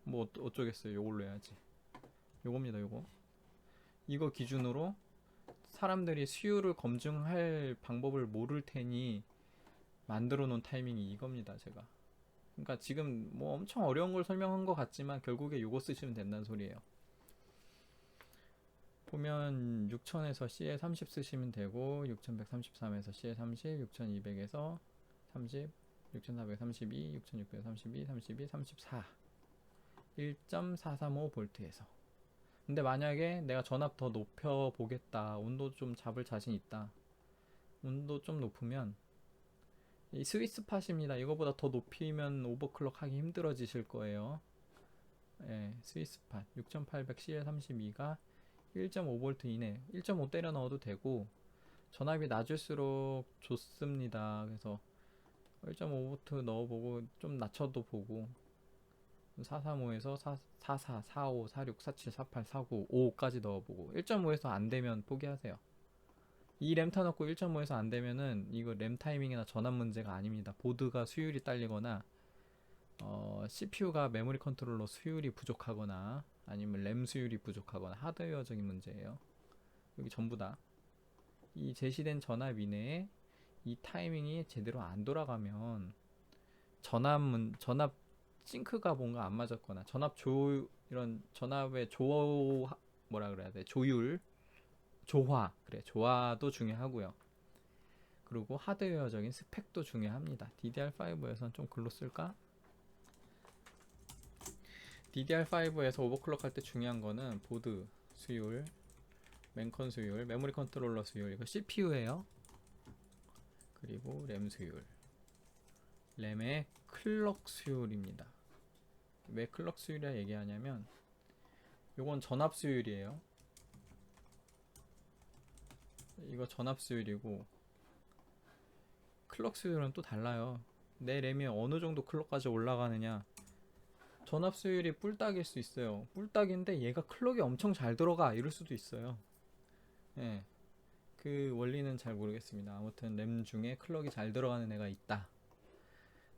S1: 뭐 어쩌겠어요. 요걸로 해야지. 요겁니다. 요거. 이거 기준으로 사람들이 수율을 검증할 방법을 모를 테니 만들어 놓은 타이밍이 이겁니다. 제가. 그러니까 지금 뭐 엄청 어려운 걸 설명한 것 같지만 결국에 요거 쓰시면 된다는 소리예요. 보면 6000에서 C에 30 쓰시면 되고 6133에서 C에 30, 6200에서 30, 6432, 6632, 32, 34 1.435V에서. 근데 만약에 내가 전압 더 높여 보겠다, 온도 좀 잡을 자신 있다, 온도 좀 높으면 이 스위스팟입니다. 이거보다 더 높이면 오버클럭 하기 힘들어지실 거예요. 예, 스위스팟 6800CL32가 1.5V 이내, 1.5 때려 넣어도 되고 전압이 낮을수록 좋습니다. 그래서 1.5V 넣어보고 좀 낮춰도 보고 435에서 44, 45, 46, 47, 48, 49, 5까지 넣어보고 1.5에서 안되면 포기하세요. 이 램타 넣고 1.5에서 안되면은 이거 램 타이밍이나 전압 문제가 아닙니다. 보드가 수율이 딸리거나 CPU가 메모리 컨트롤러 수율이 부족하거나 아니면 램 수율이 부족하거나 하드웨어적인 문제예요. 여기 전부 다 이 제시된 전압 이내에 이 타이밍이 제대로 안 돌아가면 전압 싱크가 뭔가 안 맞았거나 이런 전압의 뭐라 그래야 돼, 조화도 중요하고요. 그리고 하드웨어적인 스펙도 중요합니다. DDR5에서는 좀 글로 쓸까? DDR5에서 오버클럭 할 때 중요한 거는 보드 수율, 맨컨 수율, 메모리 컨트롤러 수율, 이거 CPU예요. 그리고 램 수율, 램의 클럭 수율입니다. 왜 클럭 수율이라 얘기하냐면 요건 전압 수율이에요. 이거 전압 수율이고 클럭 수율은 또 달라요. 내 램이 어느 정도 클럭까지 올라가느냐. 전압 수율이 뿔딱일 수 있어요. 뿔딱인데 얘가 클럭이 엄청 잘 들어가 이럴 수도 있어요. 예. 그 원리는 잘 모르겠습니다. 아무튼 램 중에 클럭이 잘 들어가는 애가 있다.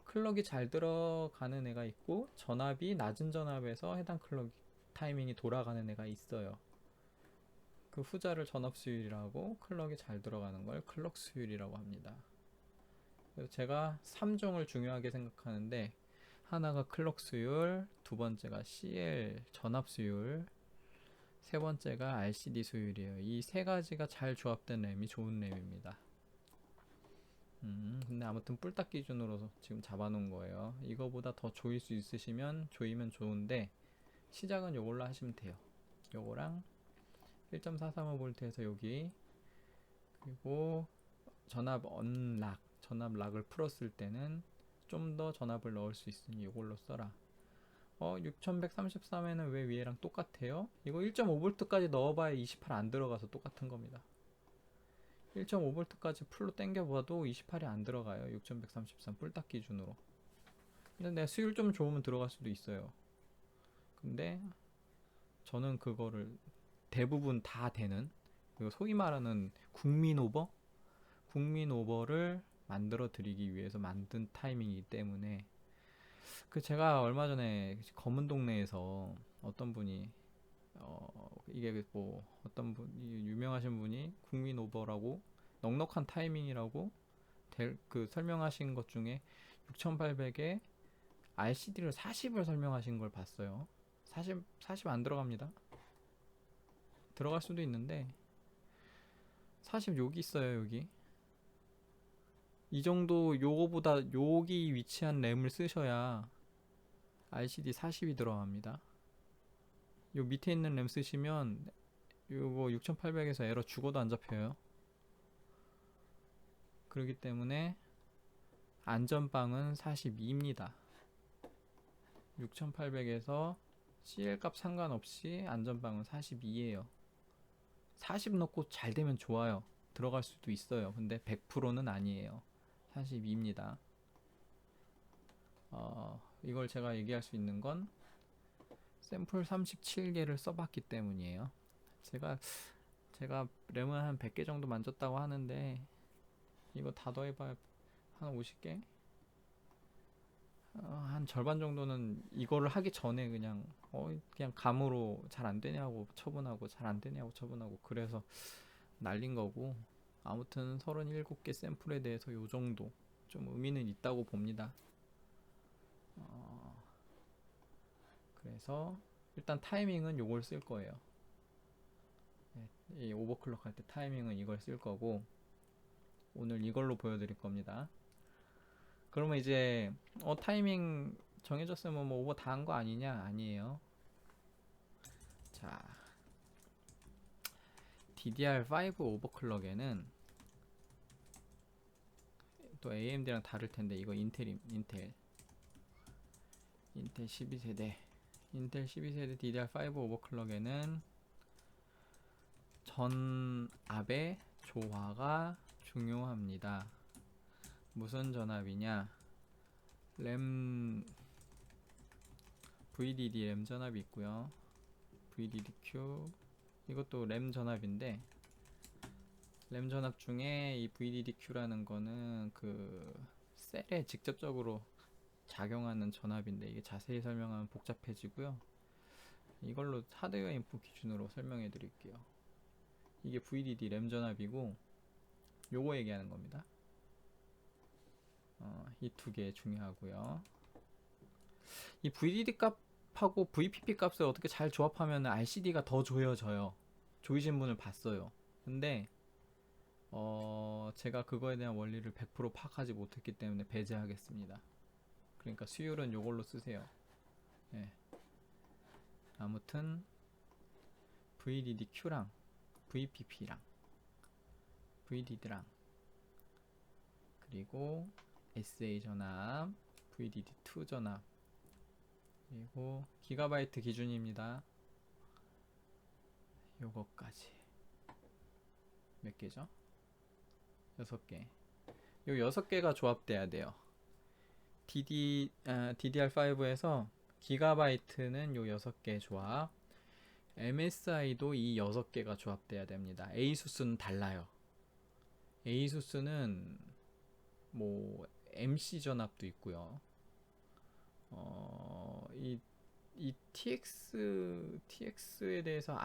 S1: 클럭이 잘 들어가는 애가 있고 전압이 낮은 전압에서 해당 클럭 타이밍이 돌아가는 애가 있어요. 그 후자를 전압 수율이라고, 클럭이 잘 들어가는 걸 클럭 수율이라고 합니다. 그래서 제가 3종을 중요하게 생각하는데, 하나가 클럭 수율, 두 번째가 CL 전압 수율, 세 번째가 RCD 수율이에요. 이 세 가지가 잘 조합된 램이 좋은 램입니다. 근데 아무튼 뿔딱 기준으로 지금 잡아놓은 거예요. 이거보다 더 조일 수 있으시면 조이면 좋은데 시작은 요걸로 하시면 돼요. 요거랑 1.435V에서 여기, 그리고 전압 락을 풀었을 때는 좀 더 전압을 넣을 수 있으니 이걸로 써라. 6133에는 왜 위에랑 똑같아요? 이거 1.5V까지 넣어봐야 28 안 들어가서 똑같은 겁니다. 1.5V까지 풀로 당겨봐도 28이 안 들어가요. 6133 뿔딱 기준으로. 근데 내 수율 좀 좋으면 들어갈 수도 있어요. 근데 저는 그거를 대부분 다 되는, 소위 말하는 국민 오버를 만들어 드리기 위해서 만든 타이밍이기 때문에, 제가 얼마 전에 검은 동네에서 어떤 분이 이게 뭐 어떤 분이 유명하신 분이 국민 오버라고 넉넉한 타이밍이라고 설명하신 것 중에 6800에 RCD를 40을 설명하신 걸 봤어요. 40 안 들어갑니다. 들어갈 수도 있는데 40 여기 있어요. 여기 이 정도, 요거보다 여기 위치한 램을 쓰셔야 RCD 40이 들어갑니다. 요 밑에 있는 램 쓰시면 요거 6800에서 에러 죽어도 안 잡혀요. 그렇기 때문에 안전빵은 42입니다. 6800에서 CL 값 상관없이 안전빵은 42예요. 40 넣고 잘 되면 좋아요. 들어갈 수도 있어요. 근데 100%는 아니에요. 42입니다. 이걸 제가 얘기할 수 있는 건 샘플 37개를 써봤기 때문이에요. 제가 램은 한 100개 정도 만졌다고 하는데 이거 다 더해봐야 한 50개? 한 절반 정도는 이거를 하기 전에 그냥 감으로 잘 안 되냐고 처분하고 잘 안 되냐고 처분하고 그래서 날린 거고, 아무튼 37개 샘플에 대해서 요 정도 좀 의미는 있다고 봅니다. 그래서 일단 타이밍은 요걸 쓸 거예요. 이 오버클럭 할 때 타이밍은 이걸 쓸 거고, 오늘 이걸로 보여드릴 겁니다. 그러면 이제 타이밍 정해졌으면 뭐 오버 다 한 거 아니냐? 아니에요. 자, DDR5 오버클럭에는 또 AMD랑 다를 텐데, 이거 인텔 12세대 DDR5 오버클럭에는 전압의 조화가 중요합니다. 무슨 전압이냐? VDD 램 전압이 있고요. VDDQ 이것도 램 전압인데, 램 전압 중에 이 VDDQ라는 거는 셀에 직접적으로 작용하는 전압인데, 이게 자세히 설명하면 복잡해지고요. 이걸로 하드웨어 인풋 기준으로 설명해 드릴게요. 이게 VDD 램 전압이고, 요거 얘기하는 겁니다. 이 두 개 중요하고요. 이 VDD 값하고 VPP 값을 어떻게 잘 조합하면 RCD가 더 조여져요. 조이신 분을 봤어요. 근데 제가 그거에 대한 원리를 100% 파악하지 못했기 때문에 배제하겠습니다. 그러니까 수율은 요걸로 쓰세요. 네. 아무튼 VDDQ랑 VPP랑 VDD랑 그리고 SA 전압, VDD2 전압, 그리고 기가바이트 기준입니다. 요거까지 몇 개죠? 6개. 요 6개가 조합돼야 돼요. DDR5에서 기가바이트는 요 6개 조합, MSI도 이 6개가 조합돼야 됩니다. ASUS는 달라요. ASUS는 뭐 MC 전압도 있고요. 이 TX에 대해서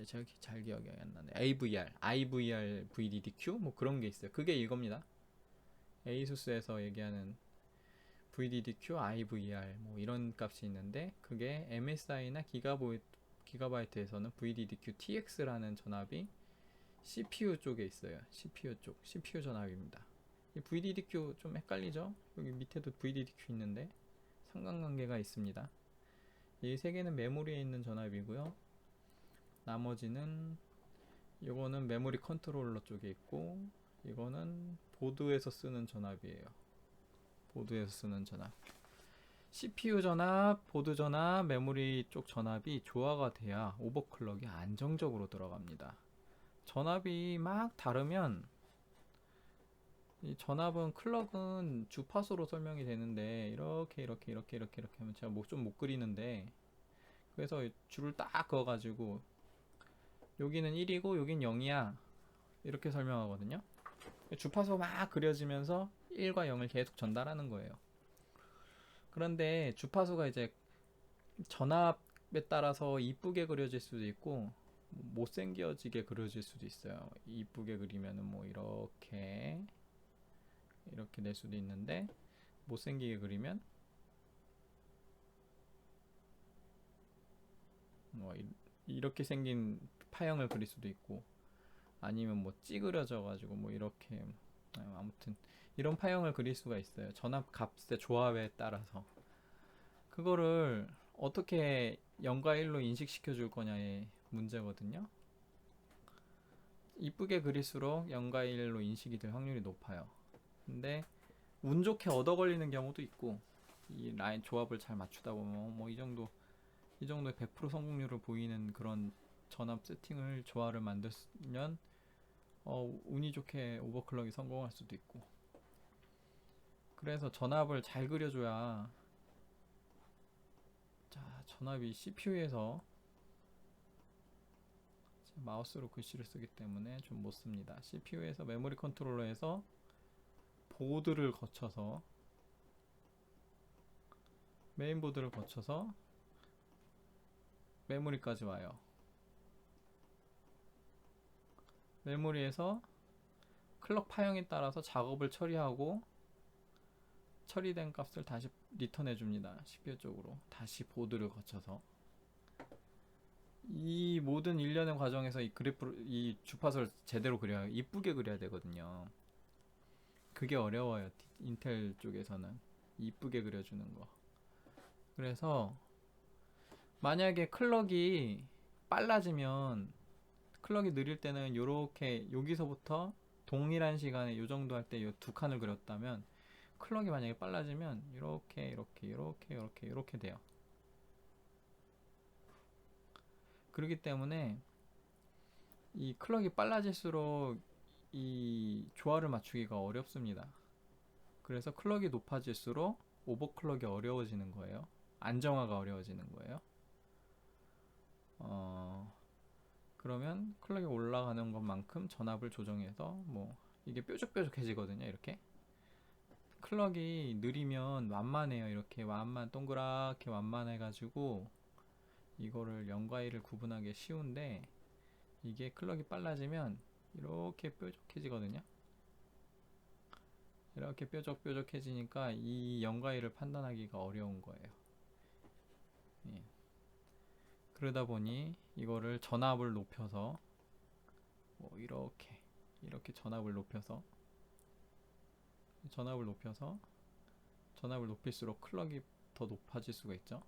S1: 제가 잘 기억이 안 나네. IVR, VDDQ 뭐 그런 게 있어요. 그게 이겁니다. ASUS에서 얘기하는 VDDQ, IVR 뭐 이런 값이 있는데, 그게 MSI나 기가바이트에서는 VDDQ TX라는 전압이 CPU 쪽에 있어요. CPU 전압입니다. 이 VDDQ 좀 헷갈리죠? 여기 밑에도 VDDQ 있는데 상관관계가 있습니다. 이 세 개는 메모리에 있는 전압이고요. 나머지는, 이거는 메모리 컨트롤러 쪽에 있고, 이거는 보드에서 쓰는 전압이에요. 보드에서 쓰는 전압. CPU 전압, 보드 전압, 메모리 쪽 전압이 조화가 돼야 오버클럭이 안정적으로 들어갑니다. 전압이 막 다르면, 이 전압은 클럭은 주파수로 설명이 되는데 이렇게 하면 제가 좀 못 그리는데, 그래서 줄을 딱 그어가지고 여기는 1이고 여긴 0이야 이렇게 설명하거든요. 주파수가 막 그려지면서 1과 0을 계속 전달하는 거예요. 그런데 주파수가 이제 전압에 따라서 이쁘게 그려질 수도 있고 못생겨지게 그려질 수도 있어요. 이쁘게 그리면은 뭐 이렇게 낼 수도 있는데, 못생기게 그리면 뭐 이렇게 생긴 파형을 그릴 수도 있고, 아니면 뭐 찌그러져 가지고 뭐 이렇게, 아무튼 이런 파형을 그릴 수가 있어요. 전압 값의 조합에 따라서. 그거를 어떻게 0과 1로 인식시켜 줄 거냐의 문제거든요. 이쁘게 그릴수록 0과 1로 인식이 될 확률이 높아요. 근데 운 좋게 얻어 걸리는 경우도 있고, 이 라인 조합을 잘 맞추다 보면 뭐 이 정도의 100% 성공률을 보이는 그런 전압 세팅을 조화를 만들면 운이 좋게 오버클럭이 성공할 수도 있고. 그래서 전압을 잘 그려줘야. 자, 전압이 CPU에서 마우스로 글씨를 쓰기 때문에 좀 못 씁니다. CPU에서 메모리 컨트롤러에서 보드를 거쳐서, 메인보드를 거쳐서 메모리까지 와요. 메모리에서 클럭 파형에 따라서 작업을 처리하고 처리된 값을 다시 리턴해 줍니다. CPU 쪽으로 다시 보드를 거쳐서. 이 모든 일련의 과정에서 이 이 주파수를 제대로 그려야, 이쁘게 그려야 되거든요. 그게 어려워요. 인텔 쪽에서는 이쁘게 그려주는 거. 그래서 만약에 클럭이 빨라지면, 클럭이 느릴 때는 요렇게 여기서부터 동일한 시간에 요 정도 할 때 요 두 칸을 그렸다면, 클럭이 만약에 빨라지면 이렇게 돼요. 그렇기 때문에 이 클럭이 빨라질수록 이 조화를 맞추기가 어렵습니다. 그래서 클럭이 높아질수록 오버클럭이 어려워지는 거예요. 안정화가 어려워지는 거예요. 그러면 클럭이 올라가는 것만큼 전압을 조정해서 뭐 이게 뾰족뾰족해지거든요. 이렇게 클럭이 느리면 완만해요. 이렇게 동그랗게 완만해가지고 이거를 0과 1을 구분하기 쉬운데, 이게 클럭이 빨라지면 이렇게 뾰족해지거든요. 이렇게 뾰족뾰족해지니까 이 0과 1을 판단하기가 어려운 거예요. 예. 그러다 보니 이거를 전압을 높여서 뭐 이렇게 전압을 높일수록 클럭이 더 높아질 수가 있죠.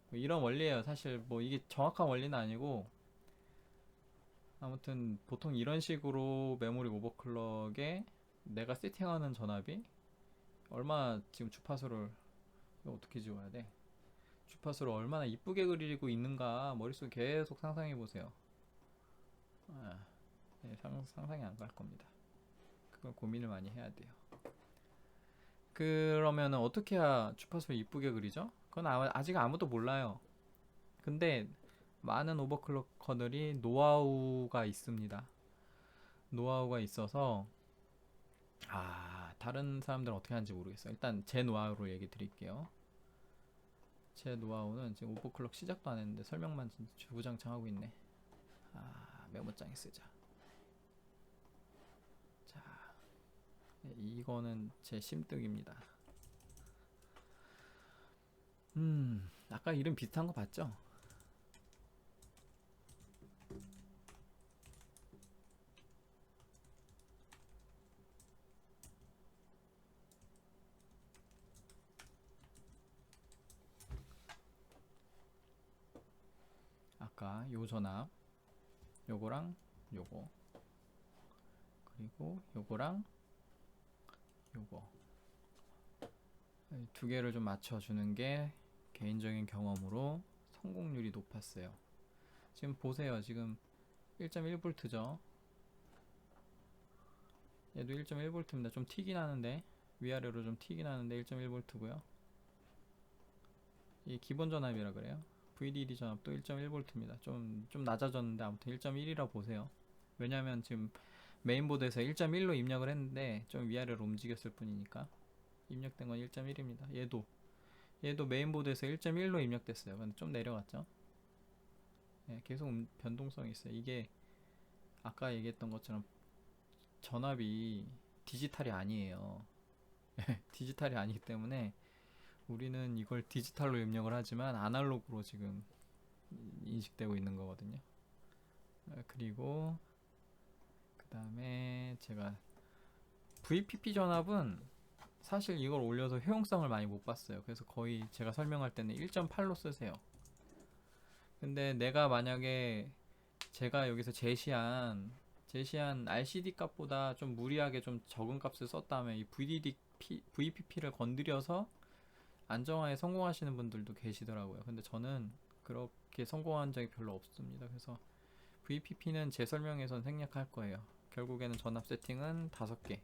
S1: 뭐 이런 원리예요. 사실 뭐 이게 정확한 원리는 아니고, 아무튼 보통 이런 식으로 메모리 오버클럭에 내가 세팅하는 전압이 얼마나, 지금 주파수를 이거 어떻게 지워야 돼? 주파수를 얼마나 이쁘게 그리고 있는가 머릿속에 계속 상상해 보세요. 네, 상상이 안 갈 겁니다. 그걸 고민을 많이 해야 돼요. 그러면은 어떻게 해야 주파수를 이쁘게 그리죠? 그건 아직 아무도 몰라요. 근데 많은 오버클럭커들이 노하우가 있습니다. 노하우가 있어서, 다른 사람들은 어떻게 하는지 모르겠어요. 일단 제 노하우로 얘기 드릴게요. 제 노하우는 지금 오버클럭 시작도 안 했는데 설명만 주구장창 하고 있네. 메모장에 쓰자. 자, 이거는 제 심득입니다. 아까 이름 비슷한 거 봤죠? 아까 요 전압, 요거랑 요거, 그리고 요거랑 요거, 두 개를 좀 맞춰주는 게 개인적인 경험으로 성공률이 높았어요. 지금 보세요. 지금 1.1V죠. 얘도 1.1V입니다. 좀 튀긴 하는데, 위아래로 좀 튀긴 하는데 1.1V고요. 이 기본 전압이라 그래요. VDD 전압도 1.1V입니다. 좀 낮아졌는데 아무튼 1.1이라 보세요. 왜냐면 지금 메인보드에서 1.1로 입력을 했는데 좀 위아래로 움직였을 뿐이니까 입력된 건 1.1입니다. 얘도 메인보드에서 1.1로 입력됐어요. 근데 좀 내려갔죠. 예, 계속 변동성이 있어요. 이게 아까 얘기했던 것처럼 전압이 디지털이 아니에요. 디지털이 아니기 때문에 우리는 이걸 디지털로 입력을 하지만 아날로그로 지금 인식되고 있는 거거든요. 그리고 그 다음에 제가 VPP 전압은 사실 이걸 올려서 효용성을 많이 못 봤어요. 그래서 거의 제가 설명할 때는 1.8로 쓰세요. 근데 내가 만약에 제가 여기서 제시한 RCD 값보다 좀 무리하게 좀 적은 값을 썼다면 이 VPP를 건드려서 안정화에 성공하시는 분들도 계시더라고요. 근데 저는 그렇게 성공한 적이 별로 없습니다. 그래서 VPP는 제 설명에선 생략할 거예요. 결국에는 전압 세팅은 5개.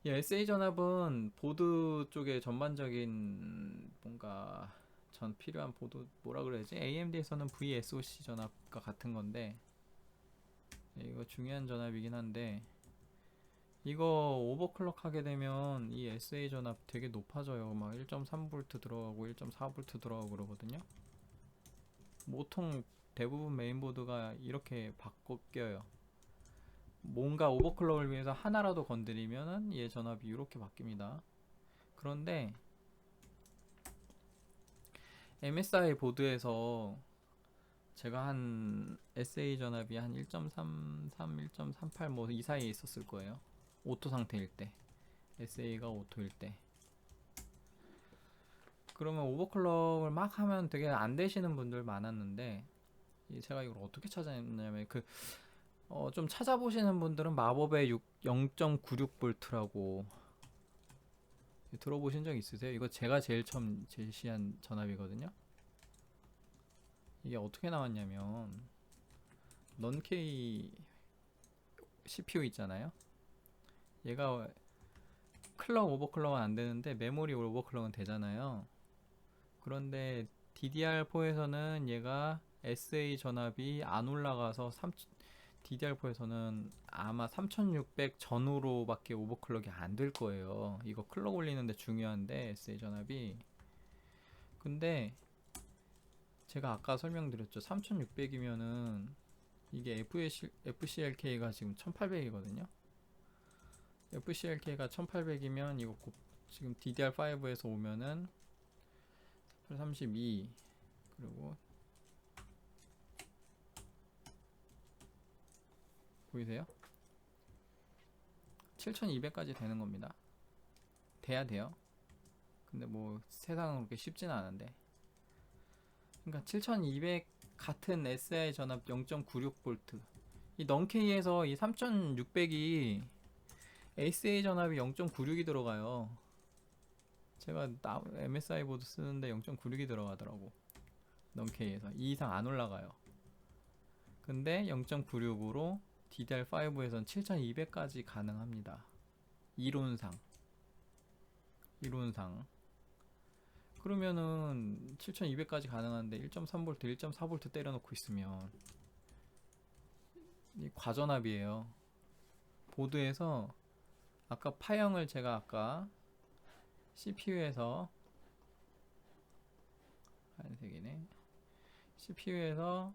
S1: 이 SA 전압은 보드 쪽에 전반적인 뭔가 전 필요한 보드 뭐라 그래야지? AMD에서는 VSOC 전압과 같은 건데 이거 중요한 전압이긴 한데 이거 오버클럭 하게 되면 이 SA 전압 되게 높아져요. 막 1.3V 들어가고 1.4V 들어가고 그러거든요. 보통 대부분 메인보드가 이렇게 바뀌어요. 뭔가 오버클럭을 위해서 하나라도 건드리면은 얘 전압이 이렇게 바뀝니다. 그런데 MSI 보드에서 제가 한 SA 전압이 한 1.33, 1.38 뭐 이 사이에 있었을 거예요. 오토 상태일 때, SA가 오토일 때. 그러면 오버클럭을 막 하면 되게 안 되시는 분들 많았는데 제가 이걸 어떻게 찾아냈냐면 좀 찾아보시는 분들은 마법의 0.96V라고 들어보신 적 있으세요? 이거 제가 제일 처음 제시한 전압이거든요. 이게 어떻게 나왔냐면 넌케이 CPU 있잖아요. 얘가 클럭 오버클럭은 안 되는데 메모리 오버클럭은 되잖아요. 그런데 DDR4에서는 얘가 SA 전압이 안 올라가서 DDR4에서는 아마 3600 전후로밖에 오버클럭이 안 될 거예요. 이거 클럭 올리는데 중요한데 SA 전압이. 근데 제가 아까 설명드렸죠. 3600이면은 이게 FCLK가 지금 1800이거든요. FCLK가 1800이면 이거 지금 DDR5에서 오면은 32 그리고 보이세요? 7200까지 되는 겁니다. 돼야 돼요. 근데 뭐 세상은 그렇게 쉽지는 않은데. 그러니까 7200 같은 SI 전압 0.96V 이 넌케이에서 이 3600이 SA 전압이 0.96이 들어가요. 제가 MSI 보드 쓰는데 0.96이 들어가더라고. 넌케이에서 이 이상 안 올라가요. 근데 0.96으로 DDR5에선 7200까지 가능합니다. 이론상 그러면은 7200까지 가능한데 1.3V 1.4V 때려놓고 있으면 이 과전압이에요. 보드에서 아까 파형을 제가 아까 CPU에서 한색이네. CPU에서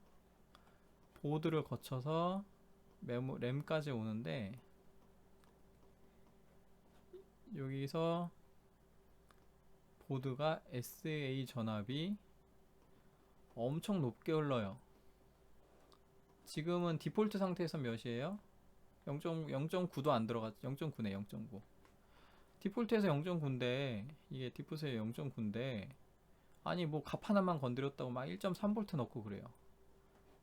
S1: 보드를 거쳐서 램까지 오는데 여기서 보드가 SA 전압이 엄청 높게 흘러요. 지금은 디폴트 상태에서 몇이에요? 0.9도 안 들어갔죠. 0.9네, 0.9. 디폴트에서 0.9인데 이게 디폴트에 0.9인데 아니 뭐 값 하나만 건드렸다고 막 1.3V 넣고 그래요.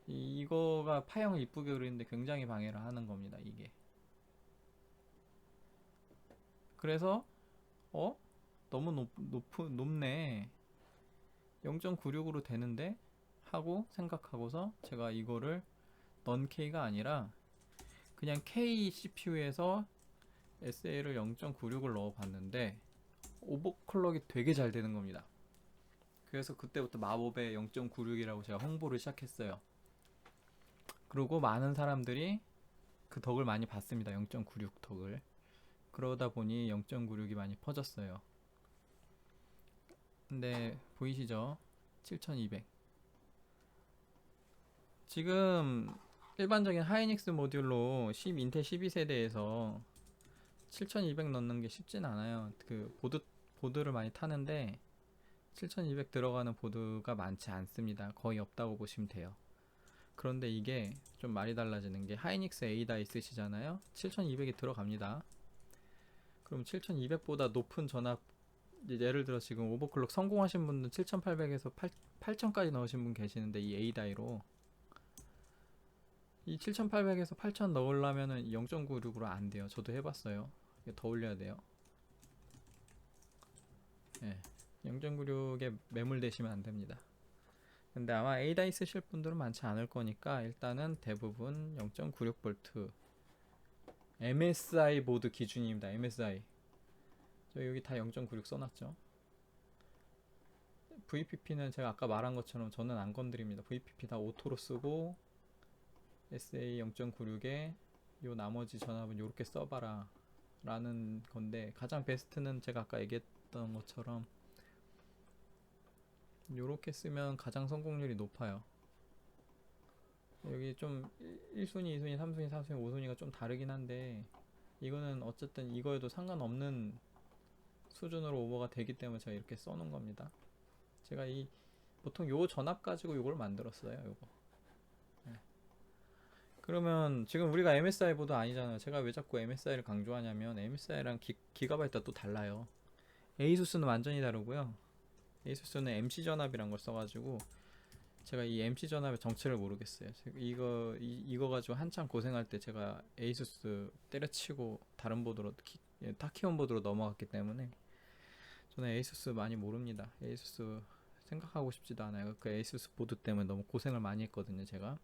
S1: 이거가 파형을 이쁘게 그리는데 굉장히 방해를 하는 겁니다. 이게. 그래서 너무 높네. 0.96으로 되는데? 하고 생각하고서 제가 이거를 넌 K가 아니라 그냥 K CPU에서 SA를 0.96을 넣어 봤는데 오버클럭이 되게 잘 되는 겁니다. 그래서 그때부터 마법의 0.96이라고 제가 홍보를 시작했어요. 그리고 많은 사람들이 그 덕을 많이 봤습니다. 0.96 덕을. 그러다 보니 0.96이 많이 퍼졌어요. 근데 보이시죠? 7200. 지금 일반적인 하이닉스 모듈로 인텔 12세대에서 7200 넣는 게 쉽진 않아요. 그 보드를 많이 타는데 7200 들어가는 보드가 많지 않습니다. 거의 없다고 보시면 돼요. 그런데 이게 좀 말이 달라지는 게 하이닉스 A다 있으시잖아요. 7200이 들어갑니다. 그럼 7200보다 높은 전압, 예를 들어 지금 오버클럭 성공하신 분은 7800에서 8000까지 넣으신 분 계시는데 이 A다이로 이 7800에서 8000 넣으려면은 0.96으로 안 돼요. 저도 해봤어요. 더 올려야 돼요. 예, 0.96에 매몰되시면 안 됩니다. 근데 아마 A다이 쓰실 분들은 많지 않을 거니까 일단은 대부분 0.96V MSI 보드 기준입니다. MSI 저 여기 다 0.96 써놨죠. VPP는 제가 아까 말한 것처럼 저는 안 건드립니다. VPP 다 오토로 쓰고 SA 0.96에 요 나머지 전압은 요렇게 써봐라 라는 건데, 가장 베스트는 제가 아까 얘기했던 것처럼 요렇게 쓰면 가장 성공률이 높아요. 여기 좀 1순위, 2순위, 3순위, 4순위, 5순위가 좀 다르긴 한데 이거는 어쨌든 이거에도 상관없는 수준으로 오버가 되기 때문에 제가 이렇게 써놓은 겁니다. 제가 보통 요 전압 가지고 요걸 만들었어요. 요거. 네. 그러면 지금 우리가 MSI 보드 아니잖아요. 제가 왜 자꾸 MSI를 강조하냐면 MSI랑 기가바이트가 또 달라요. ASUS는 완전히 다르고요. ASUS는 MC 전압이란 걸 써가지고 제가 이 MC 전압의 정체를 모르겠어요. 이거 가지고 한참 고생할 때 제가 ASUS 때려치고 다른 보드로 타키온 보드로 넘어갔기 때문에 저는 ASUS 많이 모릅니다. ASUS 생각하고 싶지도 않아요. 그 ASUS 보드 때문에 너무 고생을 많이 했거든요, 제가.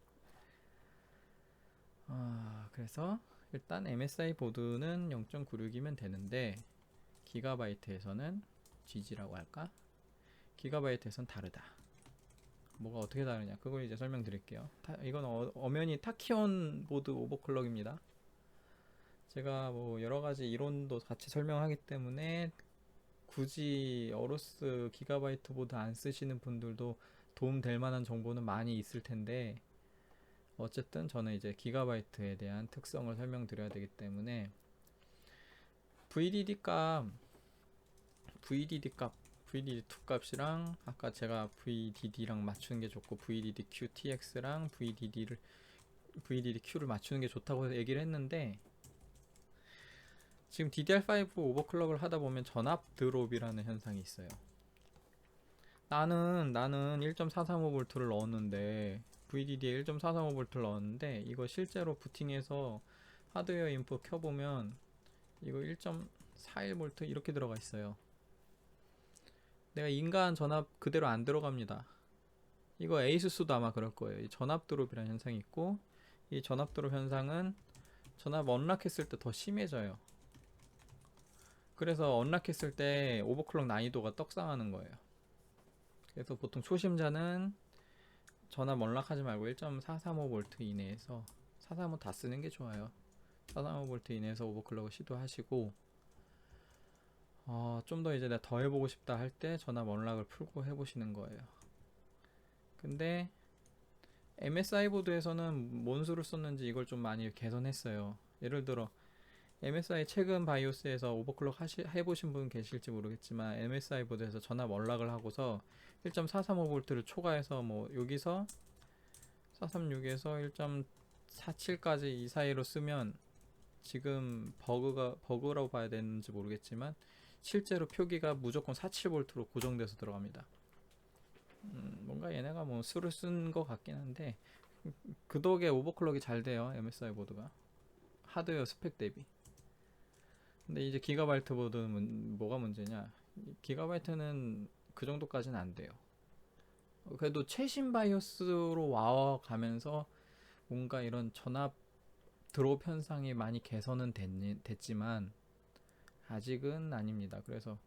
S1: 그래서 일단 MSI 보드는 0.96이면 되는데 기가바이트에서는 GG라고 할까? 기가바이트에선 다르다. 뭐가 어떻게 다르냐? 그걸 이제 설명드릴게요. 이건 엄연히 타키온 보드 오버클럭입니다. 제가 뭐 여러가지 이론도 같이 설명하기 때문에 굳이 어로스 기가바이트 보드 안 쓰시는 분들도 도움 될 만한 정보는 많이 있을 텐데, 어쨌든 저는 이제 기가바이트에 대한 특성을 설명드려야 되기 때문에 VDD2 값이랑 아까 제가 VDD랑 맞추는 게 좋고 VDD-Q TX랑 VDD-Q를 맞추는 게 좋다고 얘기를 했는데, 지금 DDR5 오버클럭을 하다 보면 전압 드롭이라는 현상이 있어요. 나는 1.435V를 넣었는데 VDD에 1.435V를 넣었는데 이거 실제로 부팅해서 하드웨어 인풋 켜보면 이거 1.41V 이렇게 들어가 있어요. 내가 인가한 전압 그대로 안 들어갑니다. 이거 에이수스도 아마 그럴 거예요. 이 전압 드롭이라는 현상이 있고, 이 전압 드롭 현상은 전압 언락했을 때 더 심해져요. 그래서 언락했을 때 오버클럭 난이도가 떡상하는 거예요. 그래서 보통 초심자는 전압 언락하지 말고 1.435V 이내에서 435 다 쓰는 게 좋아요. 435V 이내에서 오버클럭을 시도하시고, 좀 더 이제 내가 더 해보고 싶다 할 때 전압 언락을 풀고 해보시는 거예요. 근데 MSI 보드에서는 뭔 수를 썼는지 이걸 좀 많이 개선했어요. 예를 들어 MSI 최근 바이오스에서 오버클럭 해보신 분 계실지 모르겠지만 MSI 보드에서 전압 언락을 하고서 1.435V를 초과해서 뭐 여기서 436에서 1.47까지 이 사이로 쓰면 지금 버그라고 봐야 되는지 모르겠지만 실제로 표기가 무조건 47V로 고정돼서 들어갑니다. 뭔가 얘네가 뭐 수를 쓴 것 같긴 한데 그 덕에 오버클럭이 잘 돼요. MSI 보드가 하드웨어 스펙 대비. 근데 이제 기가바이트 보드는 뭐가 문제냐, 기가바이트는 그 정도까지는 안 돼요. 그래도 최신 바이오스로 와가면서 뭔가 이런 전압 드롭 현상이 많이 개선은 됐지만 아직은 아닙니다. 그래서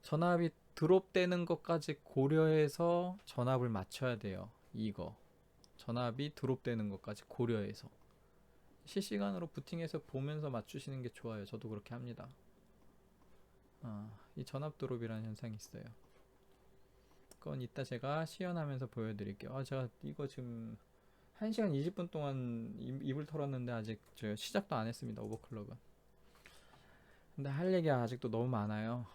S1: 전압이 드롭되는 것까지 고려해서 전압을 맞춰야 돼요. 이거 전압이 드롭되는 것까지 고려해서 실시간으로 부팅해서 보면서 맞추시는 게 좋아요. 저도 그렇게 합니다. 이 전압 드롭이라는 현상이 있어요. 그건 이따 제가 시연하면서 보여드릴게요. 제가 이거 지금 1시간 20분 동안 입을 털었는데 아직 저 시작도 안 했습니다. 오버클럭은. 근데 할 얘기가 아직도 너무 많아요.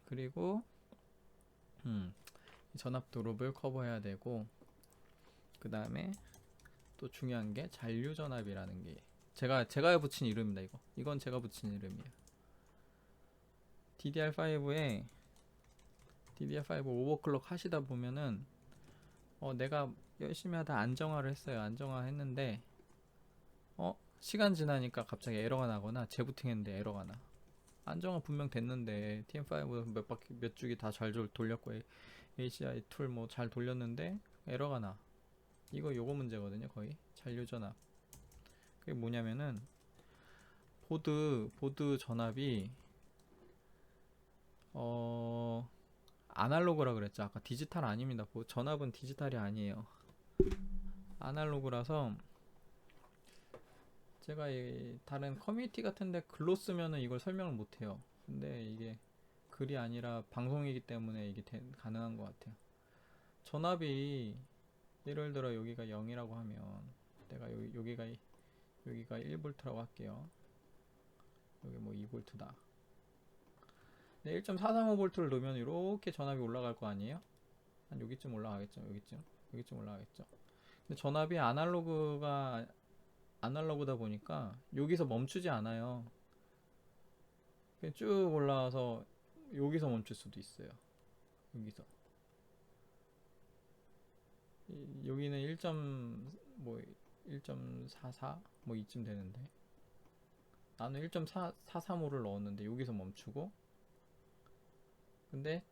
S1: 그리고 전압 드롭을 커버해야 되고, 그 다음에 또 중요한 게 잔류 전압이라는 게 제가 붙인 이름입니다. 이건 제가 붙인 이름이에요. DDR5 오버클럭 하시다 보면은 내가 열심히 하다 안정화를 했어요. 안정화 했는데 시간 지나니까 갑자기 에러가 나거나 재부팅했는데 에러가 나. 안정화 분명 됐는데 TM5 몇 주기 다 잘 돌렸고 ACI 툴 뭐 잘 돌렸는데 에러가 나. 요거 문제거든요. 거의 잔류 전압. 그게 뭐냐면은 보드 전압이 아날로그라 그랬죠. 아까 디지털 아닙니다. 전압은 디지털이 아니에요. 아날로그라서 제가 다른 커뮤니티 같은데 글로 쓰면은 이걸 설명을 못해요. 근데 이게 글이 아니라 방송이기 때문에 이게 가능한 것 같아요. 전압이 예를 들어 여기가 0이라고 하면 내가 여기가 1V라고 할게요. 여기 뭐 2V다. 1.435V를 넣으면 이렇게 전압이 올라갈 거 아니에요? 한 여기쯤 올라가겠죠. 여기쯤 올라가겠죠. 근데 전압이 아날로그다 보니까 여기서 멈추지 않아요. 그냥 쭉 올라와서 여기서 멈출 수도 있어요. 여기서 여기는 1.44 뭐 이쯤 되는데 나는 1.435를 넣었는데 여기서 멈추고, 근데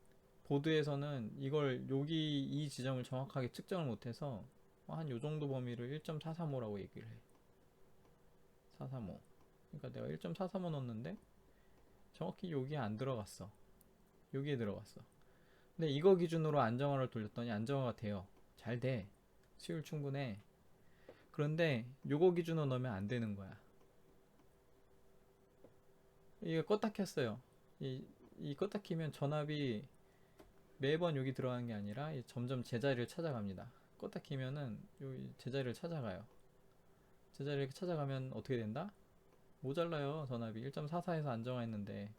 S1: 보드에서는 여기 이 지점을 정확하게 측정을 못해서 한 요정도 범위를 1.435라고 얘기를 해. 435. 그러니까 내가 1.435 넣었는데 정확히 여기에 안 들어갔어. 여기에 들어갔어. 근데 이거 기준으로 안정화를 돌렸더니 안정화가 돼요. 잘 돼. 수율 충분해. 그런데 요거 기준으로 넣으면 안 되는 거야. 이게 껐다 켰어요. 이 껐다 키면 전압이 매번 여기 들어가는 게 아니라 점점 제자리를 찾아갑니다. 껐다 키면은 여기 제자리를 찾아가요. 제자리를 찾아가면 어떻게 된다? 모자라요. 전압이 1.44에서 안정화했는데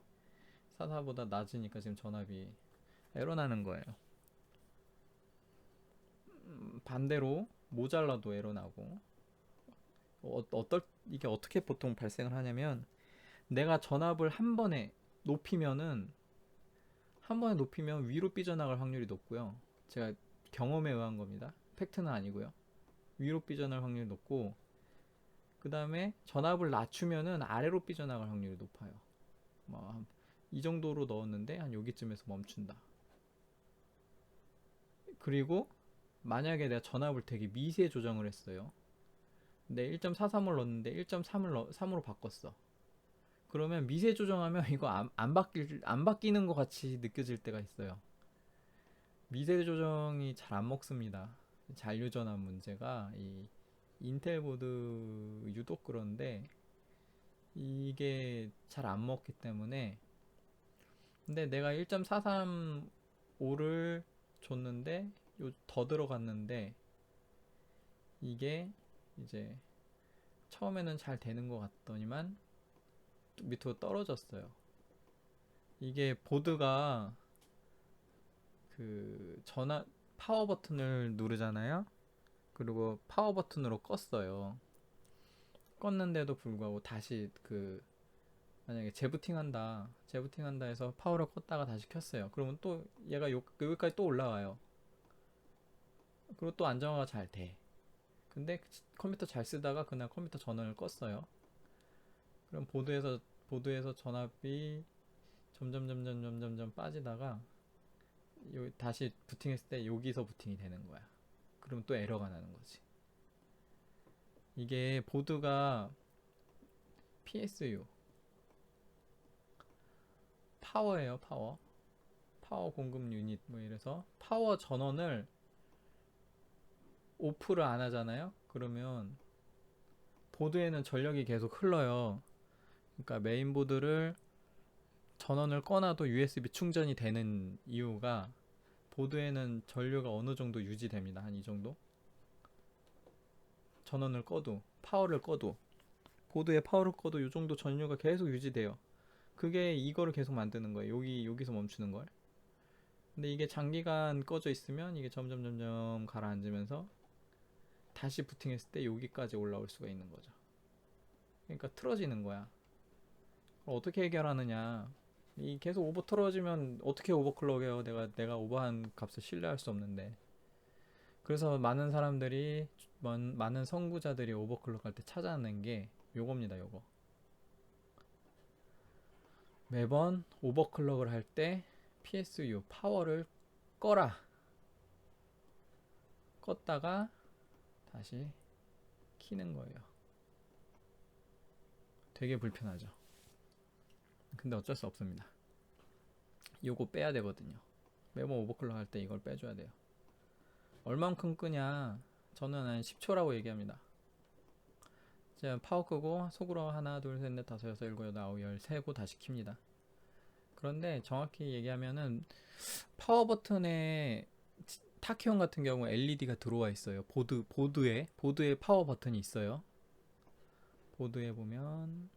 S1: 44보다 낮으니까 지금 전압이 에러 나는 거예요. 반대로 모자라도 에러 나고. 이게 어떻게 보통 발생을 하냐면 내가 전압을 한 번에 높이면 위로 삐져나갈 확률이 높고요. 제가 경험에 의한 겁니다. 팩트는 아니고요. 위로 삐져나갈 확률이 높고, 그 다음에 전압을 낮추면은 아래로 삐져나갈 확률이 높아요. 이 정도로 넣었는데 한 여기쯤에서 멈춘다. 그리고 만약에 내가 전압을 되게 미세 조정을 했어요. 근데 1.43을 넣었는데 1.3으로 바꿨어. 그러면 미세 조정하면 이거 안 바뀌는 것 같이 느껴질 때가 있어요. 미세 조정이 잘 안 먹습니다. 잔류 전압 문제가 이 인텔 보드 유독 그런데 이게 잘 안 먹기 때문에. 근데 내가 1.435를 줬는데 더 들어갔는데 이게 이제 처음에는 잘 되는 것 같더니만 밑으로 떨어졌어요. 이게 보드가 그 파워 버튼을 누르잖아요. 그리고 파워 버튼으로 껐어요. 껐는데도 불구하고 다시 만약에 재부팅한다 해서 파워를 껐다가 다시 켰어요. 그러면 또 얘가 여기까지 또 올라와요. 그리고 또 안정화가 잘 돼. 근데 컴퓨터 잘 쓰다가 그날 컴퓨터 전원을 껐어요. 그럼 보드에서 점점 빠지다가 다시 부팅했을 때 여기서 부팅이 되는 거야. 그럼 또 에러가 나는 거지. 이게 보드가 PSU 파워예요. 파워 공급 유닛 뭐 이래서 파워 전원을 오프를 안 하잖아요. 그러면 보드에는 전력이 계속 흘러요. 그러니까 메인보드를 전원을 꺼놔도 USB 충전이 되는 이유가 보드에는 전류가 어느 정도 유지됩니다. 한 이 정도. 전원을 꺼도 파워를 꺼도 보드에 파워를 꺼도 이 정도 전류가 계속 유지돼요. 그게 이거를 계속 만드는 거예요. 여기서 멈추는 걸. 근데 이게 장기간 꺼져 있으면 이게 점점 가라앉으면서 다시 부팅했을 때 여기까지 올라올 수가 있는 거죠. 그러니까 틀어지는 거야. 어떻게 해결하느냐? 이 계속 오버 틀어지면 어떻게 오버클럭해요? 내가 오버한 값을 신뢰할 수 없는데. 그래서 많은 사람들이 많은 선구자들이 오버클럭 할 때 찾아낸 게 요겁니다. 요거. 매번 오버클럭을 할 때 PSU 파워를 꺼라. 껐다가 다시 키는 거예요. 되게 불편하죠. 근데 어쩔 수 없습니다. 요거 빼야 되거든요. 매번 오버클럭 할 때 이걸 빼줘야 돼요. 얼만큼 끄냐? 저는 한 10초라고 얘기합니다. 제가 파워 끄고 속으로 하나, 둘, 셋, 넷, 다섯, 여섯, 일곱, 여덟, 아홉, 열 세고 다시 킵니다. 그런데 정확히 얘기하면은 파워 버튼에 타키온 같은 경우 LED가 들어와 있어요. 보드에 파워 버튼이 있어요. 보드에 보면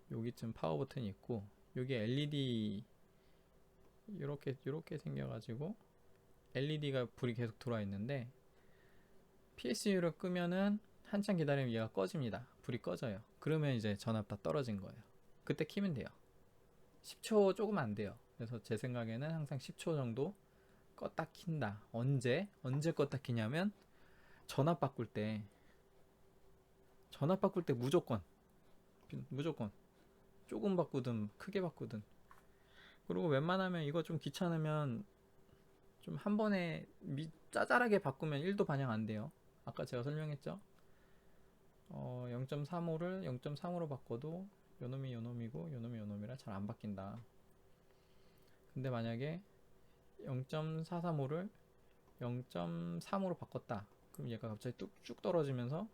S1: 여기쯤 파워 버튼이 있고 여기 LED 이렇게 생겨가지고 LED가 불이 계속 들어와 있는데 PSU를 끄면은 한참 기다리면 얘가 꺼집니다. 불이 꺼져요. 그러면 이제 전압 다 떨어진 거예요. 그때 키면 돼요. 10초 조금 안 돼요. 그래서 제 생각에는 항상 10초 정도 껐다 킨다. 언제 껐다 키냐면 전압 바꿀 때 무조건 조금 바꾸든 크게 바꾸든. 그리고 웬만하면 이거 좀 귀찮으면 좀 한 번에 짜잘하게 바꾸면 1도 반영 안 돼요. 아까 제가 설명했죠. 0.35를 0.3으로 바꿔도 요놈이 요놈이고 요놈이 요놈이라 잘 안 바뀐다. 근데 만약에 0.435를 0.3으로 바꿨다. 그럼 얘가 갑자기 뚝쭉 떨어지면서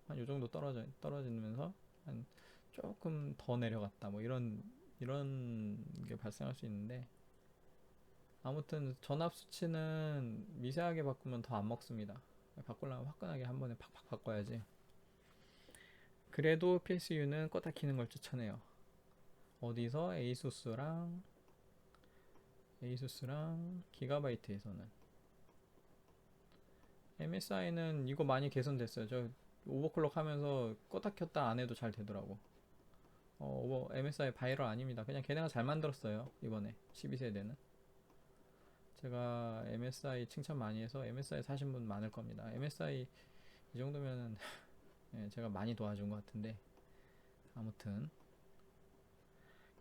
S1: 한 요 정도 떨어지면서 한 조금 더 내려갔다. 뭐 이런 게 발생할 수 있는데 아무튼 전압 수치는 미세하게 바꾸면 더 안 먹습니다. 바꾸려면 화끈하게 한 번에 팍팍 바꿔야지. 그래도 PSU는 껐다 키는 걸 추천해요. 어디서? 에이수스랑 기가바이트에서는. MSI는 이거 많이 개선됐어요. 저 오버클럭 하면서 껐다 켰다 안 해도 잘 되더라고. MSI 바이럴 아닙니다. 그냥 걔네가 잘 만들었어요. 이번에 12세대는. 제가 MSI 칭찬 많이 해서 MSI 사신 분 많을 겁니다. MSI 이 정도면은 예, 제가 많이 도와준 것 같은데 아무튼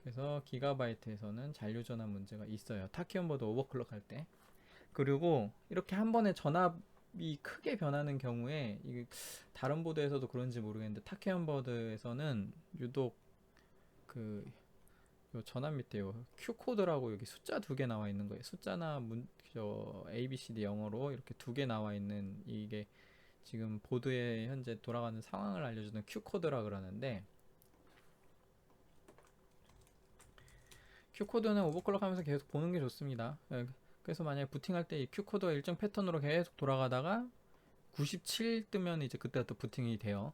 S1: 그래서 기가바이트에서는 잔류 전압 문제가 있어요. 타키온보드 오버클럭 할 때. 그리고 이렇게 한 번에 전압이 크게 변하는 경우에 이게 다른 보드에서도 그런지 모르겠는데 타키온보드에서는 유독 요 전압 밑에 요 Q 코드라고 여기 숫자 2개 나와 있는 거예요. 숫자나 ABCD 영어로 이렇게 2개 나와 있는 이게 지금 보드에 현재 돌아가는 상황을 알려주는 Q 코드라 그러는데 Q 코드는 오버클럭 하면서 계속 보는 게 좋습니다. 그래서 만약에 부팅할 때 이 Q 코드가 일정 패턴으로 계속 돌아가다가 97 뜨면 이제 그때부터 부팅이 돼요.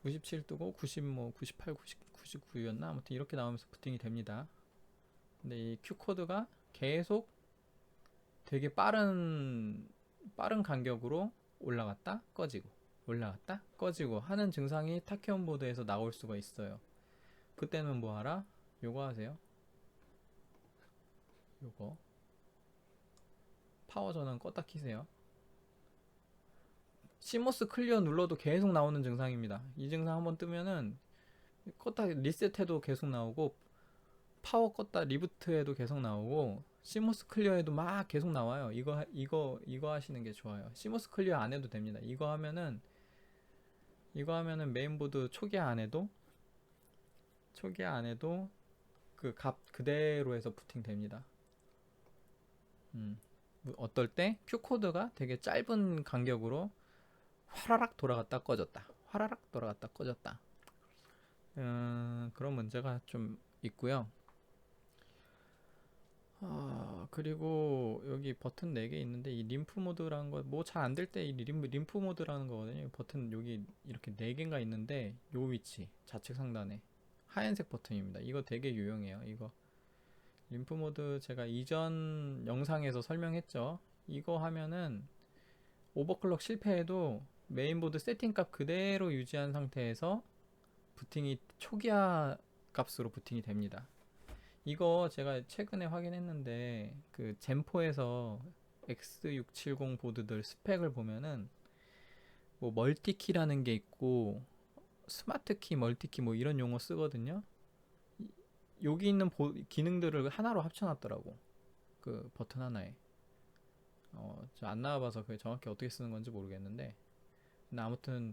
S1: 97 뜨고 90 뭐 98, 99였나 아무튼 이렇게 나오면서 부팅이 됩니다. 근데 이 Q 코드가 계속 되게 빠른 간격으로 올라갔다 꺼지고 올라갔다 꺼지고 하는 증상이 타키온 보드에서 나올 수가 있어요. 그때는 뭐 하라? 요거 하세요. 요거 파워 전원 껐다 키세요. 시모스 클리어 눌러도 계속 나오는 증상입니다. 이 증상 한번 뜨면은 껐다 리셋해도 계속 나오고, 파워 껐다 리부트해도 계속 나오고, 시모스 클리어해도 막 계속 나와요. 이거 하시는 게 좋아요. 시모스 클리어 안 해도 됩니다. 이거 하면은 메인보드 초기화 안 해도 그 값 그대로 해서 부팅 됩니다. 어떨 때 Q코드가 되게 짧은 간격으로 화라락 돌아갔다 꺼졌다. 화라락 돌아갔다 꺼졌다. 그런 문제가 좀 있고요. 그리고 여기 버튼 4개 있는데 이 림프 모드라는 거 뭐 잘 안 될 때 이 림프 모드라는 거거든요. 버튼 여기 이렇게 4개가 있는데 요 위치 좌측 상단에 하얀색 버튼입니다. 이거 되게 유용해요. 이거 림프 모드 제가 이전 영상에서 설명했죠. 이거 하면은 오버클럭 실패해도 메인보드 세팅값 그대로 유지한 상태에서 부팅이 초기화 값으로 부팅이 됩니다. 이거 제가 최근에 확인했는데 그 젠포에서 X670 보드들 스펙을 보면은 뭐 멀티키라는 게 있고 스마트키, 멀티키 뭐 이런 용어 쓰거든요. 여기 있는 기능들을 하나로 합쳐놨더라고. 그 버튼 하나에. 저 안 나와봐서 그게 정확히 어떻게 쓰는 건지 모르겠는데. 근데 아무튼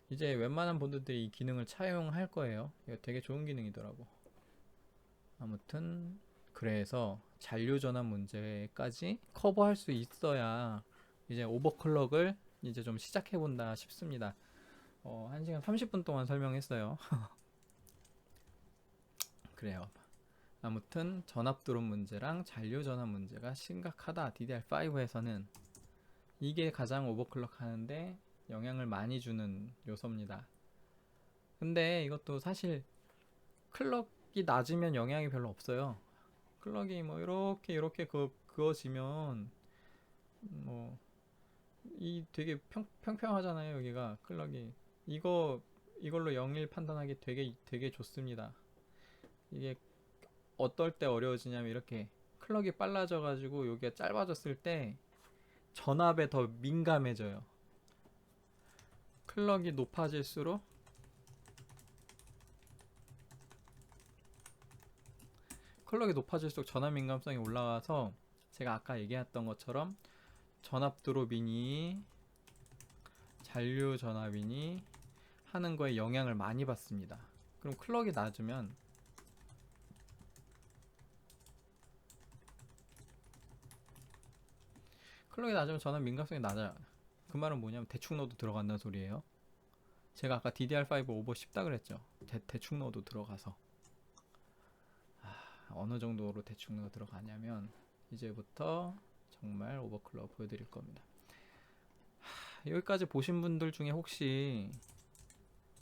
S1: 이제 웬만한 보드들이 이 기능을 차용할 거예요. 이거 되게 좋은 기능이더라고. 아무튼 그래서 잔류 전환 문제까지 커버할 수 있어야 이제 오버클럭을 이제 좀 시작해 본다 싶습니다. 1시간 30분 동안 설명했어요. 그래요. 아무튼 전압 드롭 문제랑 잔류 전환 문제가 심각하다. DDR5에서는 이게 가장 오버클럭 하는데 영향을 많이 주는 요소입니다. 근데 이것도 사실 클럭이 낮으면 영향이 별로 없어요. 클럭이 뭐 이렇게 그어지면 뭐 이 되게 평평하잖아요. 여기가 클럭이 이걸로 영일 판단하기 되게 좋습니다. 이게 어떨 때 어려워지냐면 이렇게 클럭이 빨라져 가지고 여기가 짧아졌을 때 전압에 더 민감해져요. 클럭이 높아질수록 전압 민감성이 올라가서 제가 아까 얘기했던 것처럼 전압 드롭이니 잔류 전압이니 하는 거에 영향을 많이 받습니다. 그럼 클럭이 낮으면 전압 민감성이 낮아요. 그 말은 뭐냐면 대충 넣어도 들어간다는 소리예요. 제가 아까 DDR5 오버 쉽다 그랬죠. 대충 넣어도 들어가서 어느 정도로 대충 넣어 들어가냐면 이제부터 정말 오버클럭 보여드릴 겁니다. 여기까지 보신 분들 중에 혹시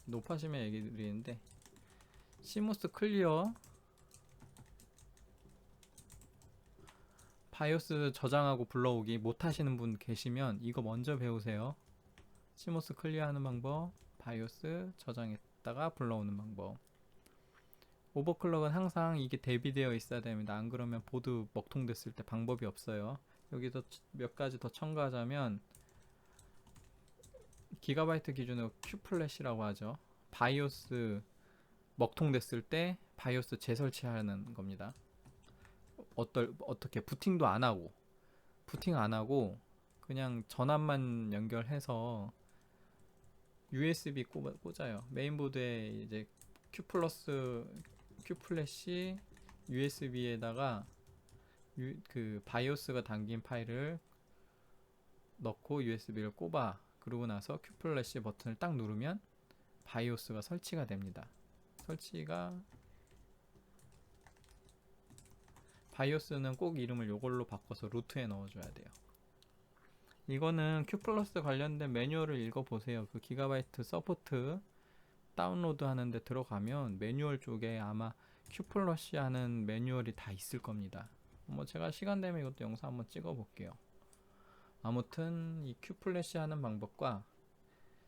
S1: 높아지면 얘기 드리는데 시모스 클리어 바이오스 저장하고 불러오기 못하시는 분 계시면 이거 먼저 배우세요. 시모스 클리어 하는 방법, 바이오스 저장했다가 불러오는 방법. 오버클럭은 항상 이게 대비되어 있어야 됩니다. 안 그러면 보드 먹통됐을 때 방법이 없어요. 여기서 몇 가지 더 첨가하자면 기가바이트 기준으로 Q플래시라고 하죠. 바이오스 먹통됐을 때 바이오스 재설치하는 겁니다. 어떻게 부팅 안 하고 그냥 전압만 연결해서 USB 꽂아요. 메인보드에 이제 Q플래시 USB에다가 그 바이오스가 담긴 파일을 넣고 USB를 꼽아. 그러고 나서 Q플래시 버튼을 딱 누르면 바이오스가 설치가 됩니다. 바이오스는 꼭 이름을 요걸로 바꿔서 루트에 넣어줘야 돼요. 이거는 Q 플러스 관련된 매뉴얼을 읽어보세요. 그 기가바이트 서포트 다운로드 하는데 들어가면 매뉴얼 쪽에 아마 Q 플러시 하는 매뉴얼이 다 있을 겁니다. 뭐 제가 시간 되면 이것도 영상 한번 찍어 볼게요. 아무튼 이 Q 플래시 하는 방법과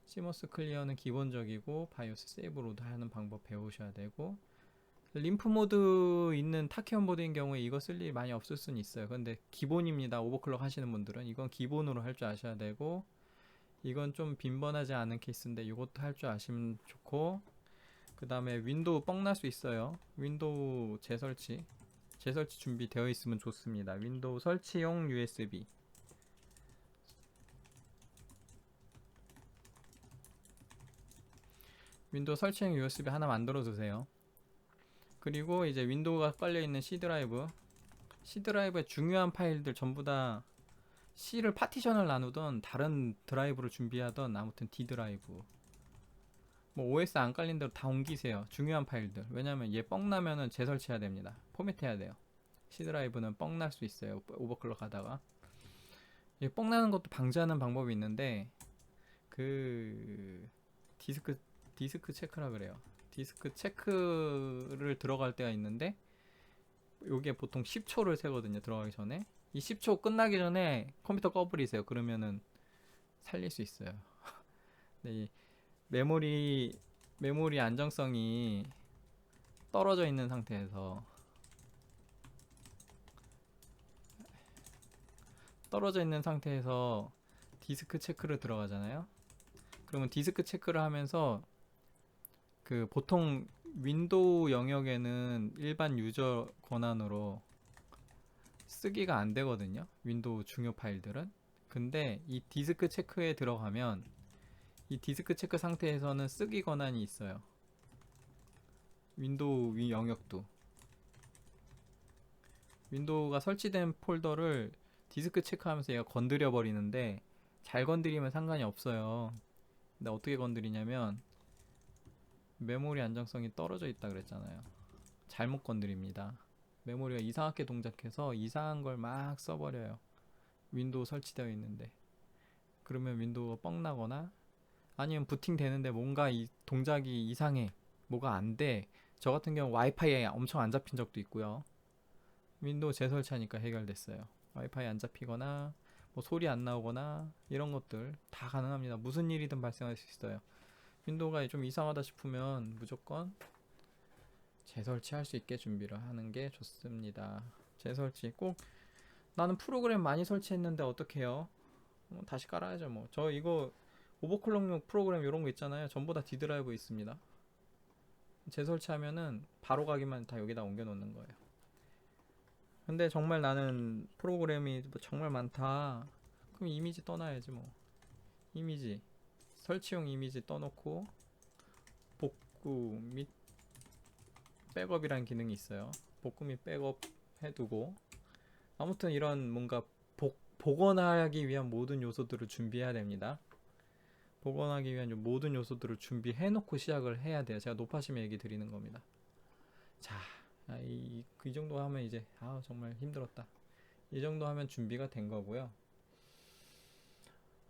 S1: 시모스 클리어는 기본적이고 바이오스 세이브 로드 하는 방법 배우셔야 되고 림프 모드 있는 타키온 보드인 경우에 이거 쓸 일이 많이 없을 수는 있어요. 근데 기본입니다. 오버클럭 하시는 분들은 이건 기본으로 할 줄 아셔야 되고 이건 좀 빈번하지 않은 케이스인데 이것도 할 줄 아시면 좋고 그 다음에 윈도우 뻥날 수 있어요. 윈도우 재설치 준비되어 있으면 좋습니다. 윈도우 설치용 USB. 윈도우 설치용 USB 하나 만들어 두세요. 그리고 이제 윈도우가 깔려 있는 C 드라이브에 중요한 파일들 전부 다 C를 파티션을 나누던 다른 드라이브를 준비하던 아무튼 D 드라이브 뭐 OS 안 깔린 대로 다 옮기세요. 중요한 파일들. 왜냐면 얘 뻥나면은 재설치해야 됩니다. 포맷해야 돼요. C 드라이브는 뻥날 수 있어요. 오버클럭 하다가. 얘 뻥나는 것도 방지하는 방법이 있는데 그 디스크 체크라 그래요. 디스크 체크를 들어갈 때가 있는데 요게 보통 10초를 세거든요. 들어가기 전에. 이 10초 끝나기 전에 컴퓨터 꺼버리세요. 그러면은 살릴 수 있어요. 네, 메모리 안정성이 떨어져 있는 상태에서 디스크 체크를 들어가잖아요. 그러면 디스크 체크를 하면서 그 보통 윈도우 영역에는 일반 유저 권한으로 쓰기가 안 되거든요. 윈도우 중요 파일들은. 근데 이 디스크 체크에 들어가면 이 디스크 체크 상태에서는 쓰기 권한이 있어요. 윈도우 위 영역도. 윈도우가 설치된 폴더를 디스크 체크하면서 얘가 건드려 버리는데 잘 건드리면 상관이 없어요. 근데 어떻게 건드리냐면 메모리 안정성이 떨어져 있다 그랬잖아요. 잘못 건드립니다. 메모리가 이상하게 동작해서 이상한 걸 막 써버려요. 윈도우 설치되어 있는데. 그러면 윈도우가 뻥나거나 아니면 부팅 되는데 뭔가 이 동작이 이상해. 뭐가 안 돼. 저 같은 경우 와이파이에 엄청 안 잡힌 적도 있고요. 윈도우 재설치하니까 해결됐어요. 와이파이 안 잡히거나 뭐 소리 안 나오거나 이런 것들 다 가능합니다. 무슨 일이든 발생할 수 있어요. 윈도우가 좀 이상하다 싶으면 무조건 재설치할 수 있게 준비를 하는 게 좋습니다. 재설치 꼭 나는 프로그램 많이 설치했는데 어떡해요? 다시 깔아야죠 뭐. 저 이거 오버클럭용 프로그램 이런 거 있잖아요. 전부 다 D 드라이브 있습니다. 재설치하면은 바로 가기만 다 여기다 옮겨 놓는 거예요. 근데 정말 나는 프로그램이 정말 많다. 그럼 이미지 떠나야지 뭐. 이미지 설치용 이미지 떠놓고 복구 및 백업이란 기능이 있어요. 복구 및 백업 해두고 아무튼 이런 뭔가 복원하기 위한 모든 요소들을 준비해야 됩니다. 복원하기 위한 모든 요소들을 준비해 놓고 시작을 해야 돼요. 제가 높아심에 얘기 드리는 겁니다. 자, 이 정도 하면 이제 정말 힘들었다. 이 정도 하면 준비가 된 거고요.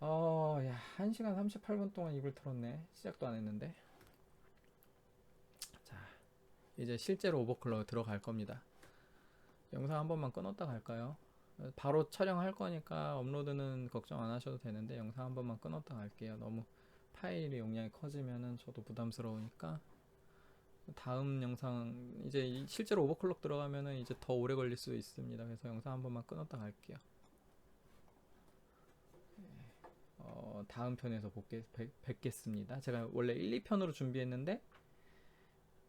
S1: 야, 1시간 38분 동안 입을 털었네. 시작도 안 했는데. 자, 이제 실제로 오버클럭 들어갈 겁니다. 영상 한 번만 끊었다 갈까요? 바로 촬영할 거니까 업로드는 걱정 안 하셔도 되는데 영상 한 번만 끊었다 갈게요. 너무 파일이 용량이 커지면은 저도 부담스러우니까 다음 영상 이제 실제로 오버클럭 들어가면은 이제 더 오래 걸릴 수 있습니다. 그래서 영상 한 번만 끊었다 갈게요. 다음 편에서 뵙겠습니다. 제가 원래 1, 2편으로 준비했는데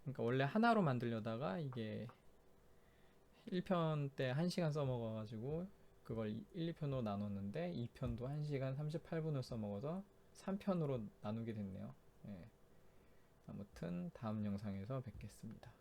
S1: 그러니까 원래 하나로 만들려다가 이게 1편 때 1시간 써먹어가지고 그걸 1, 2편으로 나눴는데 2편도 1시간 38분을 써먹어서 3편으로 나누게 됐네요. 아무튼 다음 영상에서 뵙겠습니다.